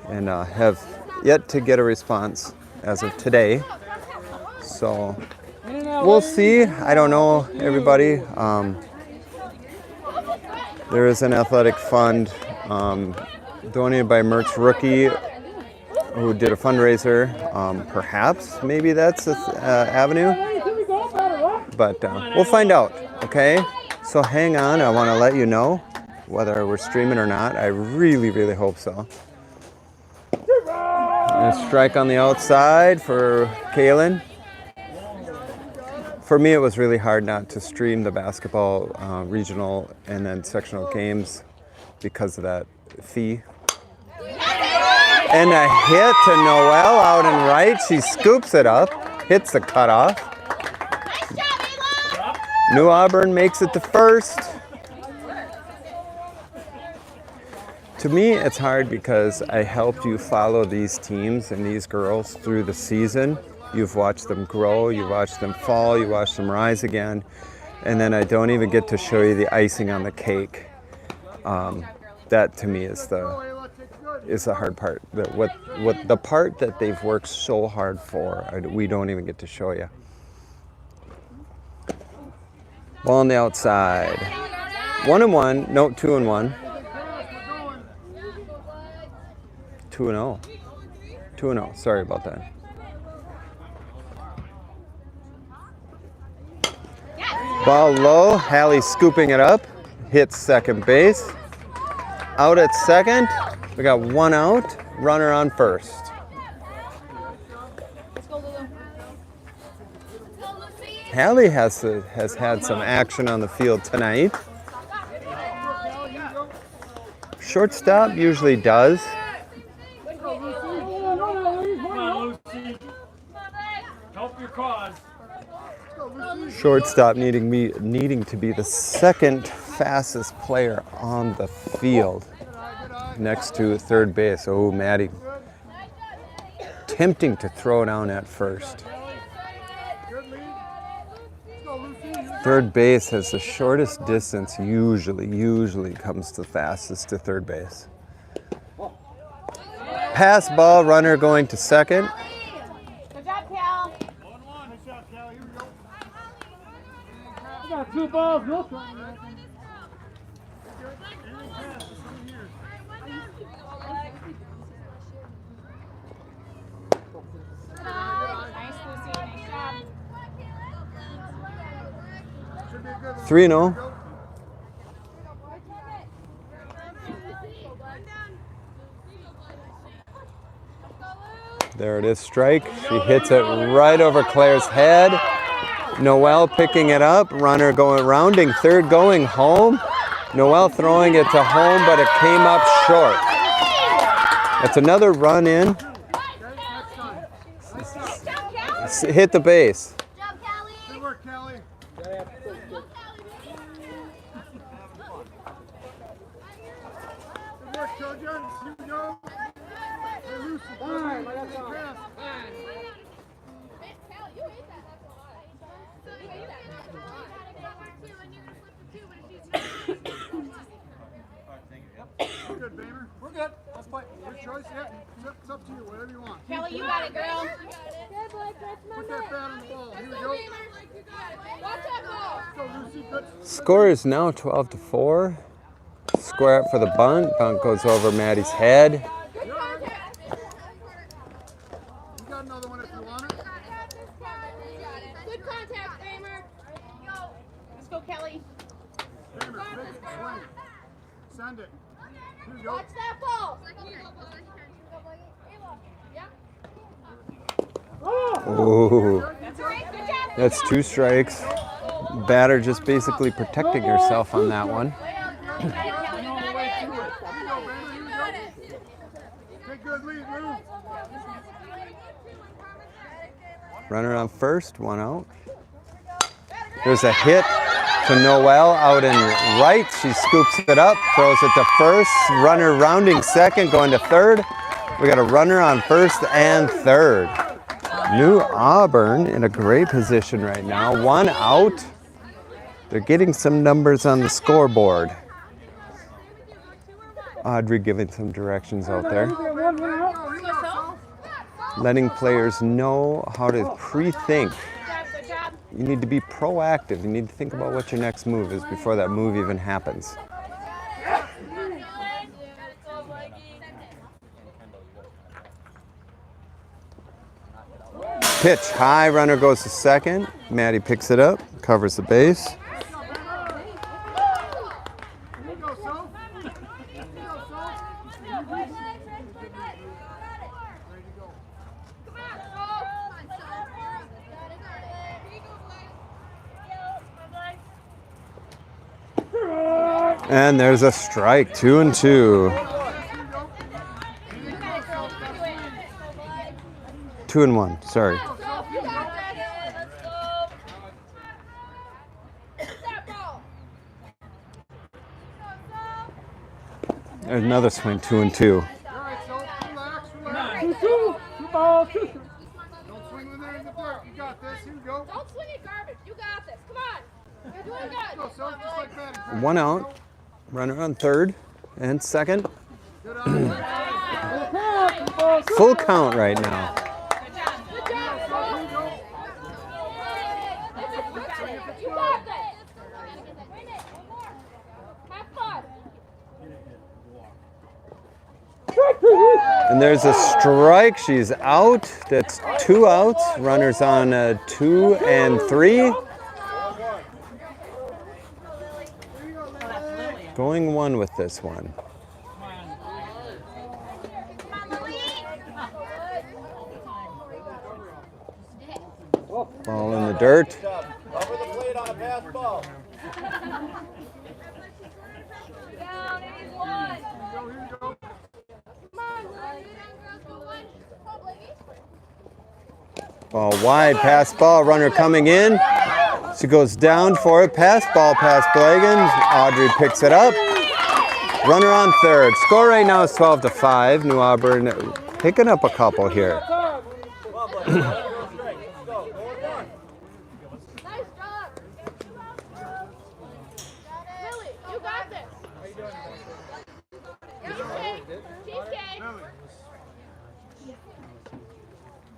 and have yet to get a response as of today. So we'll see. I don't know, everybody. There is an athletic fund donated by Merck's rookie who did a fundraiser. Perhaps, maybe that's an avenue, but we'll find out, okay? So hang on, I want to let you know whether we're streaming or not. I really, really hope so. And a strike on the outside for Kalen. For me, it was really hard not to stream the basketball regional and then sectional games because of that fee. And a hit to Noelle out and right. She scoops it up, hits the cutoff. New Auburn makes it to first. To me, it's hard because I helped you follow these teams and these girls through the season. You've watched them grow, you've watched them fall, you watched them rise again, and then I don't even get to show you the icing on the cake. That to me is the hard part. What the part that they've worked so hard for, we don't even get to show you. Ball on the outside. 1-1, no, 2-1. 2-0. 2-0, sorry about that. Ball low, Hallie scooping it up, hits second base. Out at second, we got one out, runner on first. Hallie has had some action on the field tonight. Shortstop usually does. Come on, Lucy. Help your cause. Shortstop needing to be the second fastest player on the field, next to third base. Oh, Maddie, tempting to throw down at first. Third base has the shortest distance. Usually comes the fastest to third base. Pass ball, runner going to second. Good job, Cal. 1-1. Good shot, Cal. Here we go. I got 2 balls. No problem. Nice, Lucy. Nice job. 3-0. There it is, strike. She hits it right over Claire's head. Noelle picking it up. Runner going, rounding third, going home. Noelle throwing it to home, but it came up short. That's another run in. Hit the base. Good work, Callie. Good work, children. Here we go. Hey, Lucy. All right, I got pass. We're good, Bamer. We're good. Let's play. Your choice. Yeah, it's up to you. Whatever you want. Kelly, you got it, girl. Put that bat on the ball. Here we go. Let's go, Lucy. Good. Score is now 12-4. Square up for the bunt. Bunt goes over Maddie's head. You got another one if you want it. Good contact, Kramer. Let's go, Kelly. Bamer, take it. Swing. Send it. Here we go. Watch that ball. Ooh, That's all right. Good job. that's 2 strikes. Batter just basically protecting herself on that one. Runner on first, one out. There's a hit to Noel out in right. She scoops it up, throws it to first. Runner rounding second, going to third. We got a runner on first and third. New Auburn in a great position right now. One out. They're getting some numbers on the scoreboard. Audrey giving some directions out there. Letting players know how to pre-think. You need to be proactive. You need to think about what your next move is before that move even happens. Pitch, high, runner goes to second. Maddie picks it up, covers the base. And there's a strike, 2-2. 2-1, sorry. There's another swing, 2-2. Two balls. Don't swing when they're in the dirt. You got this. Here we go. Don't swing at garbage. You got this. Come on. You're doing good. Go, so just like that. One out. Runner on third and second. Full count right now. Good job. You got this. Have fun. And there's a strike. She's out. That's 2 outs. Runners on 2 and 3. Going 1 with this one. Ball in the dirt. Cover the plate on a pass ball. Down, it is one. Ball wide, pass ball, runner coming in. She goes down for it, pass ball past Blagan. Audrey picks it up. Runner on third. Score right now is 12-5. New Auburn picking up a couple here. Nice job. Lily, you got this. You're okay. Cheesecake.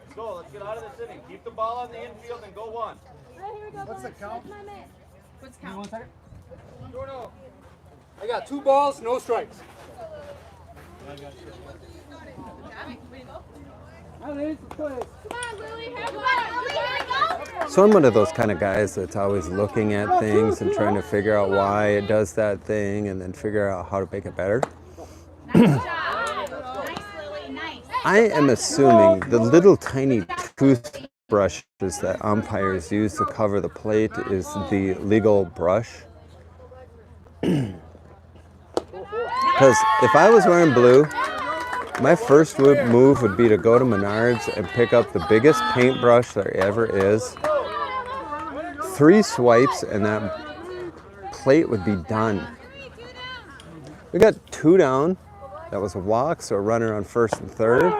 Let's go. Let's get out of this inning. Keep the ball on the infield and go 1. What's the count? What's count? I got 2 balls, no strikes. Come on, Lily. Have fun. So I'm one of those kind of guys that's always looking at things and trying to figure out why it does that thing and then figure out how to make it better. I am assuming the little tiny toothbrushes that umpires use to cover the plate is the legal brush. Because if I was wearing blue, my first move would be to go to Menards and pick up the biggest paintbrush there ever is. 3 swipes and that plate would be done. We got 2 down. That was a walk, so a runner on first and third.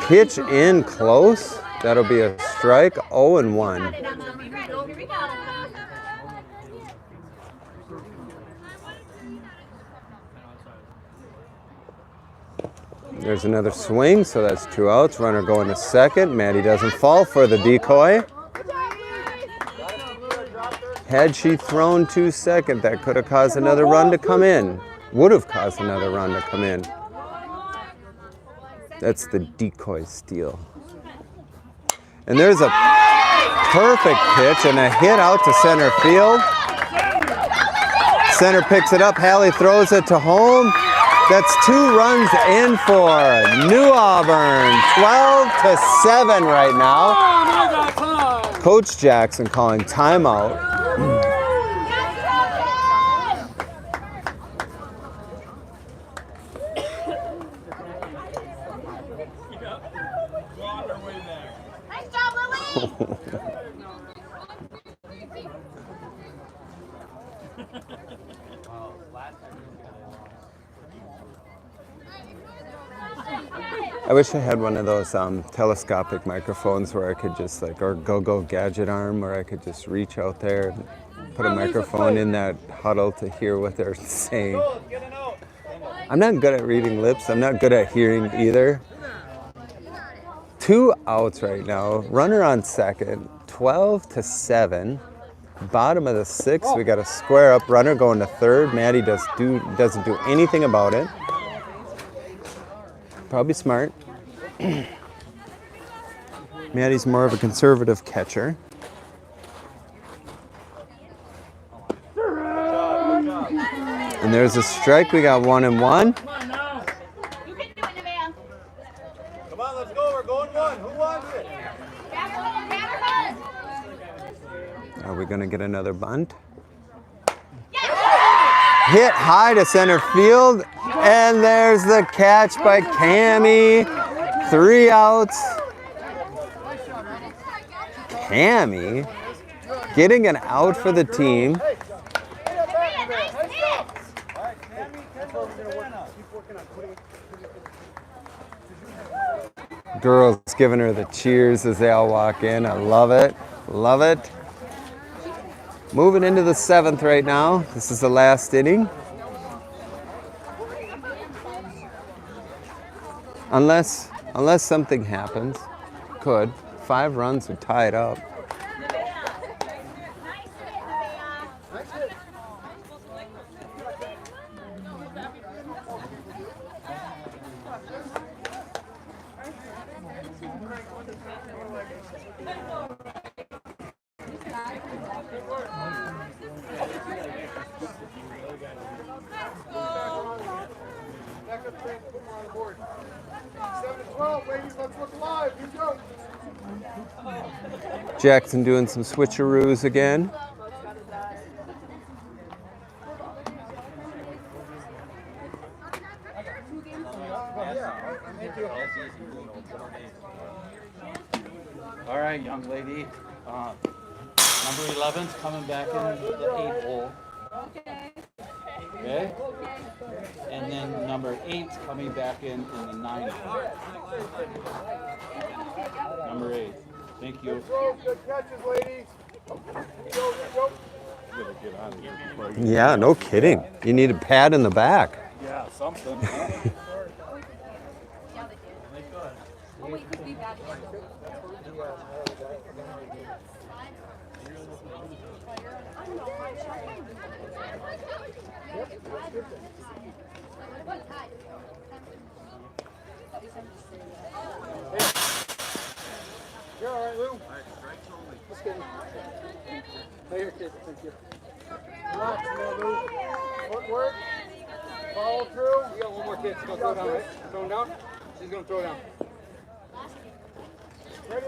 Pitch in close. That'll be a strike, 0-1. There's another swing, so that's 2 outs. Runner going to second. Maddie doesn't fall for the decoy. Had she thrown to second, that could have caused another run to come in. Would have caused another run to come in. That's the decoy steal. And there's a perfect pitch and a hit out to center field. Center picks it up. Hallie throws it to home. That's 2 runs in for New Auburn. 12-7 right now. Coach Jackson calling timeout. Nice job, Lily! I wish I had one of those telescopic microphones where I could just like, or go-go gadget arm, where I could just reach out there and put a microphone in that huddle to hear what they're saying. I'm not good at reading lips. I'm not good at hearing either. 2 outs right now. Runner on second. 12-7. Bottom of the 6th. We got a square up. Runner going to third. Maddie doesn't do anything about it. Probably smart. Maddie's more of a conservative catcher. And there's a strike. We got 1-1. You can do it, Nevaeh. Come on, let's go. We're going one. Who wants it? Are we going to get another bunt? Hit high to center field. And there's the catch by Cammy. 3 outs. Cammy getting an out for the team. Girls giving her the cheers as they all walk in. I love it. Love it. Moving into the 7th right now. This is the last inning. Unless something happens. Could. 5 runs would tie it up. Jackson doing some switcheroos again. All right, young lady. Number 11's coming back in the 8 hole. Okay? And then number 8's coming back in the 9 hole. Number 8. Thank you. Good catches, ladies. Yeah, no kidding. You need a pad in the back. Yeah, something. You're all right, Lou. All right, strikes only. Let's get him. Hey, here, kid. Thank you. Relax, man, Lou. Footwork. Follow through. You got one more kid. She's going to throw down, right? Throwing down? She's going to throw down.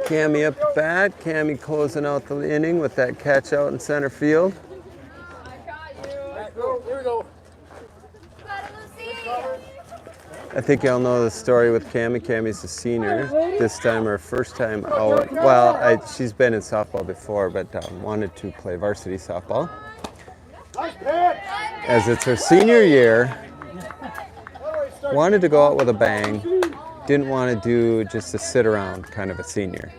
Cammy up the bat. Cammy closing out the inning with that catch out in center field. Here we go. I think y'all know the story with Cammy. Cammy's a senior. This time, her first time out. Well, she's been in softball before, but wanted to play varsity softball. As it's her senior year, wanted to go out with a bang. Didn't want to do just a sit around kind of a senior.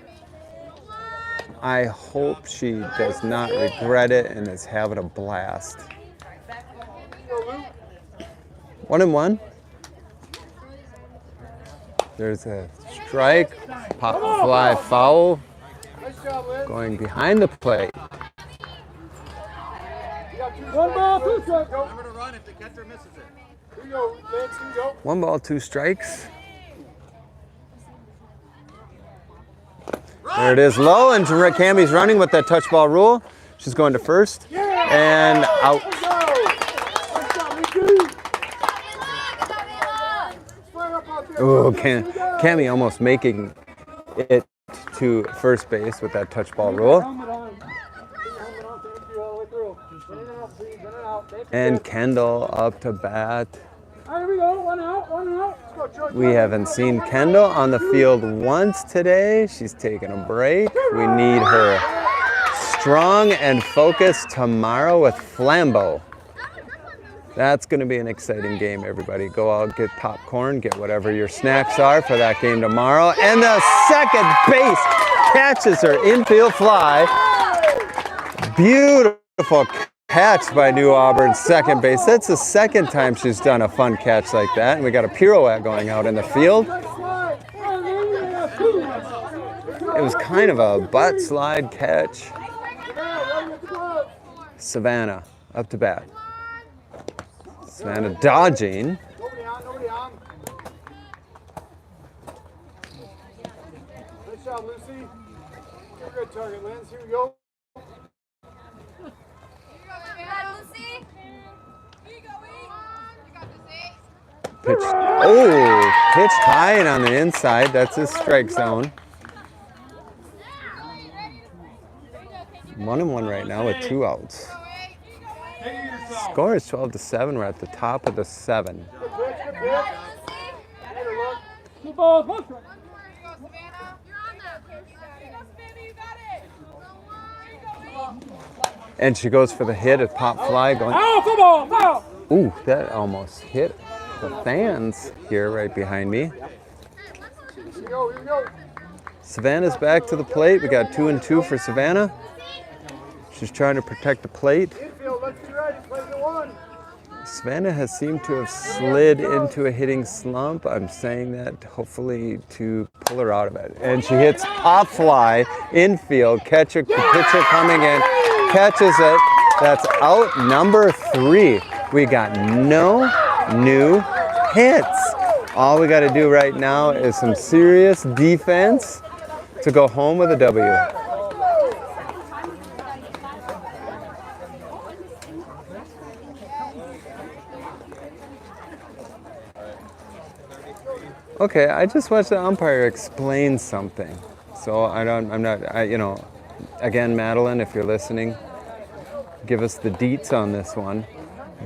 I hope she does not regret it and is having a blast. 1-1. There's a strike, pop fly foul, going behind the plate. One ball, 2 strikes. Remember to run if the catcher misses it. Here you go, Lance. Here you go. 1 ball, 2 strikes. There it is, low, and Cammy's running with that touch ball rule. She's going to first, and out. Oh, Cammy almost making it to first base with that touch ball rule. Helmet on. Keep your helmet on. Thank you all the way through. In and out, please. In and out. Thank you. And Kendall up to bat. All right, here we go. One out. One out. Let's go, George. We haven't seen Kendall on the field once today. She's taking a break. We need her strong and focused tomorrow with Flambeau. That's going to be an exciting game, everybody. Go out, get popcorn, get whatever your snacks are for that game tomorrow. And the second base catches her infield fly. Beautiful catch by New Auburn's second base. That's the second time she's done a fun catch like that. And we got a pirouette going out in the field. It was kind of a butt slide catch. Savannah up to bat. Savannah dodging. Nobody on. Nobody on. Nice job, Lucy. You're a good target, Linz. Here we go. Pitch. Oh, pitched high and on the inside. That's his strike zone. 1-1 right now with 2 outs. Score is 12-7. We're at the top of the 7. Two balls. One strike. And she goes for the hit, a pop fly going. Foul, football, foul. Ooh, that almost hit the fans here right behind me. Here we go, here we go. Savannah's back to the plate. We got 2-2 for Savannah. She's trying to protect the plate. Infield, let's be ready. Play the one. Savannah has seemed to have slid into a hitting slump. I'm saying that hopefully to pull her out of it. And she hits pop fly infield. Pitcher coming in, catches it. That's out number 3. We got no new hits. All we got to do right now is some serious defense to go home with a W. Okay, I just watched the umpire explain something. So again, Madeline, if you're listening, give us the deets on this one.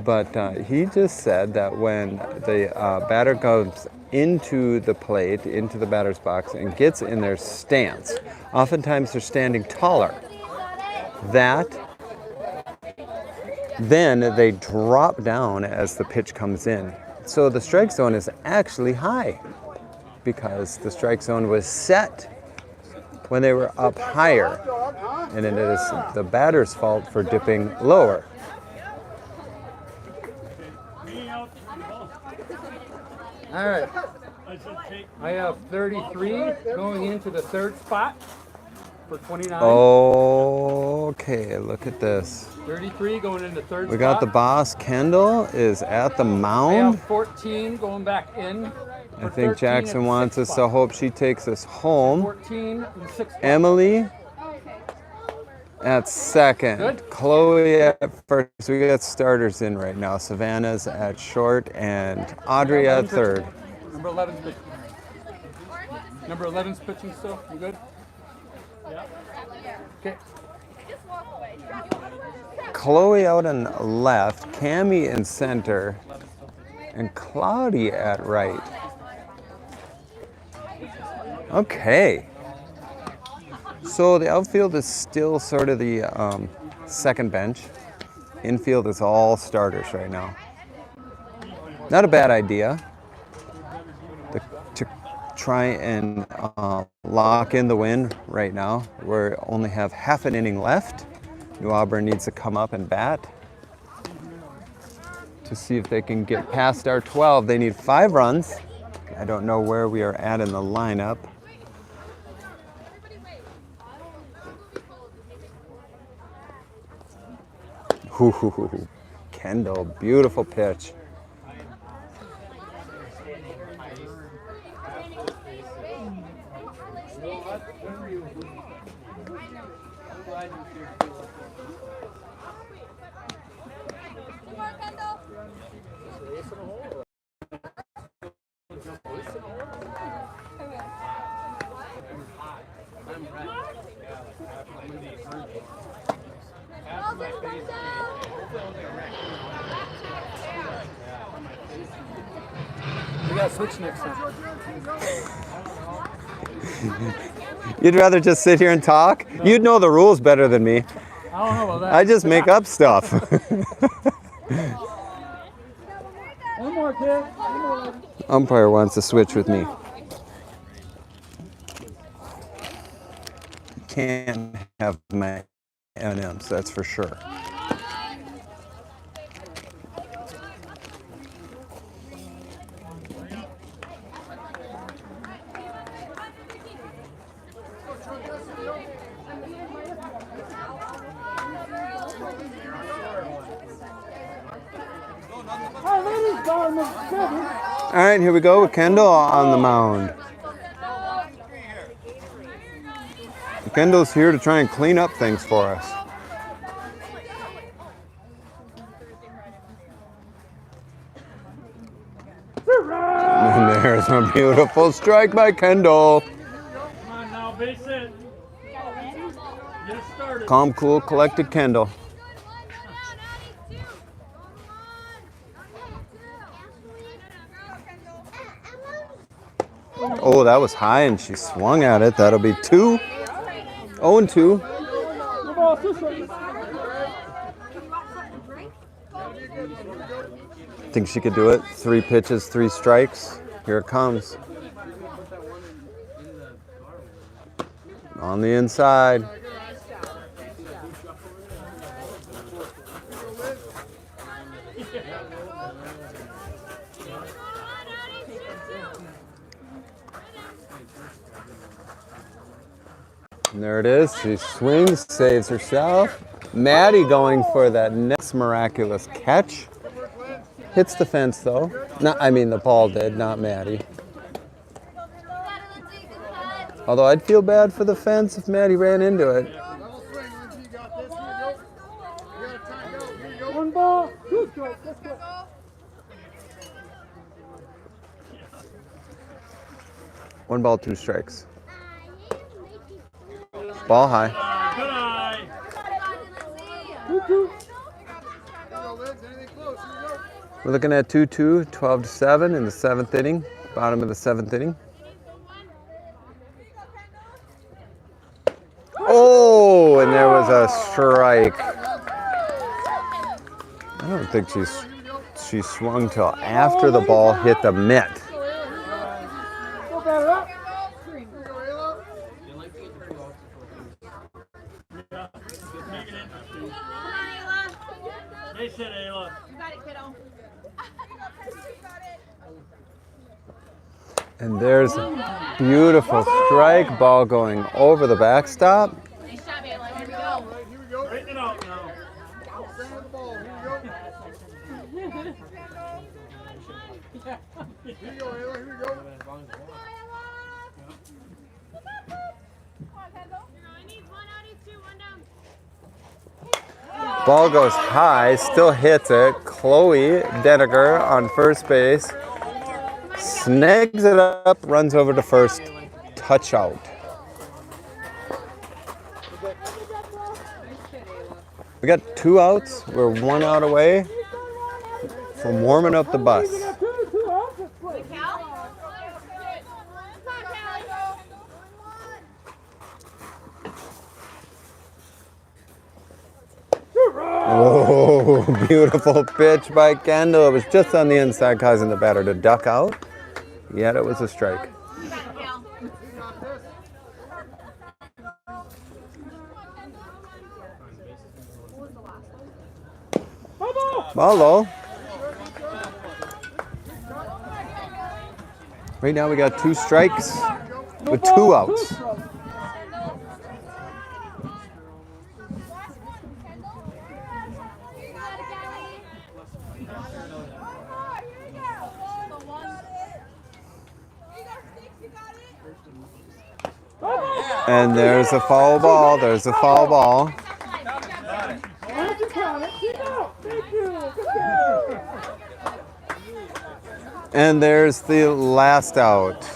But he just said that when the batter goes into the plate, into the batter's box, and gets in their stance, oftentimes they're standing taller. Then they drop down as the pitch comes in. So the strike zone is actually high because the strike zone was set when they were up higher. And it is the batter's fault for dipping lower. All right. I have 33 going into the third spot for 29. Okay, look at this. 33 going into third spot. We got the boss, Kendall, is at the I mound. have 14 going back in. I think Jackson wants us to hope she takes us home. 14 and 6. Emily at second. Good. Chloe at first. We got starters in right now. Savannah's at short and Audrey at third. Number 11's pitching. Number 11's pitching still. You good? Yeah. Okay. Chloe out on left, Cammie in center, and Cloudy at right. Okay. So the outfield is still sort of the second bench. Infield is all starters right now. Not a bad idea to try and lock in the win right now. We only have half an inning left. New Auburn needs to come up and bat to see if they can get past our 12. They need 5 runs. I don't know where we are at in the lineup. Ooh, Kendall, beautiful pitch. We got to switch next time. You'd rather just sit here and talk? You'd know the rules better than me. I don't know about that. I just make up stuff. One more, kid. One more. Umpire wants to switch with me. Can't have my M&Ms, that's for sure. All right, here we go with Kendall on the mound. Kendall's here to try and clean up things for us. And there's a beautiful strike by Kendall. Come on now, base it. Get it started. Calm, cool, collected Kendall. Oh, that was high and she swung at it. That'll be 2. 0-2. Think she could do it? 3 pitches, 3 strikes. Here it comes. On the inside. And there it is. She swings, saves herself. Maddie going for that next miraculous catch. Hits the fence though. No, I mean the ball did, not Maddie. Although I'd feel bad for the fence if Maddie ran into it. One ball, 2 strikes. Let's go. One ball, 2 strikes. Ball high. Good eye. 2-2. We're looking at 2-2, 12-7 in the 7th inning. Bottom of the 7th inning. Oh, and there was a strike. I don't think she swung till after the ball hit the mitt. They said Ayla. You got it, kiddo. And there's a beautiful strike, ball going over the backstop. Nice job, Ayla. Here we go. Here we go. Straighten it out now. Center of the ball. Here we go. Here you go, Ayla. Here we go. Ball goes high, still hits it. Chloe Deniger on first base. Snags it up, runs over to first. Touch out. We got 2 outs. We're 1 out away from warming up the bus. Oh, beautiful pitch by Kendall. It was just on the inside, causing the batter to duck out. Yet it was a strike. Ball low. Right now we got 2 strikes with 2 outs. And there's a foul ball. There's a foul ball. And there's the last out.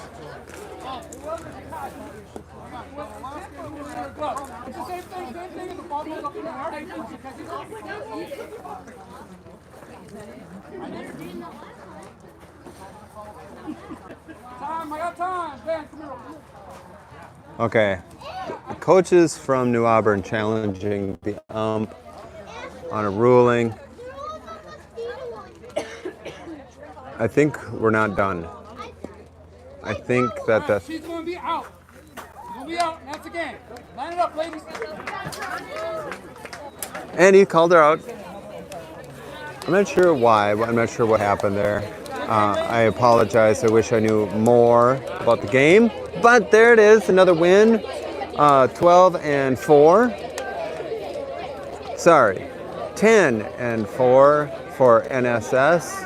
Okay. Coaches from New Auburn challenging the ump on a ruling. I think we're not done. I think that the She's going to be out. She's going to be out, and that's the game. Line it up, ladies. and he called her out. I'm not sure why. I'm not sure what happened there. I apologize. I wish I knew more about the game. But there it is, another win. 12-4. Sorry, 10-4 for NSS.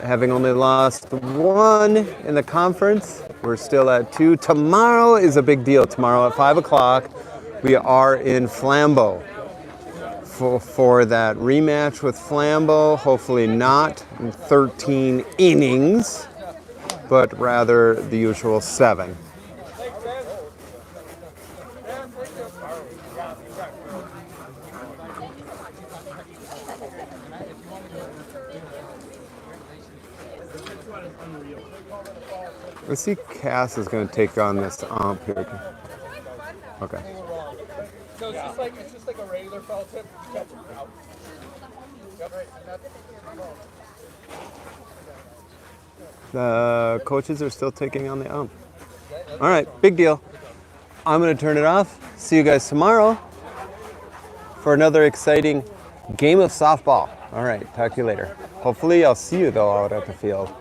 Having only lost one in the conference, we're still at 2. Tomorrow is a big deal. Tomorrow at 5 o'clock, we are in Flambeau for that rematch with Flambeau. Hopefully not in 13 innings, but rather the usual 7. Let's see, Cass is going to take on this ump here. Okay. So it's just like a regular foul tip. Catch it out. Yep. And that's The coaches are still taking on the ump. All right, big deal. I'm going to turn it off. See you guys tomorrow for another exciting game of softball. All right, talk to you later. Hopefully I'll see you though out at the field.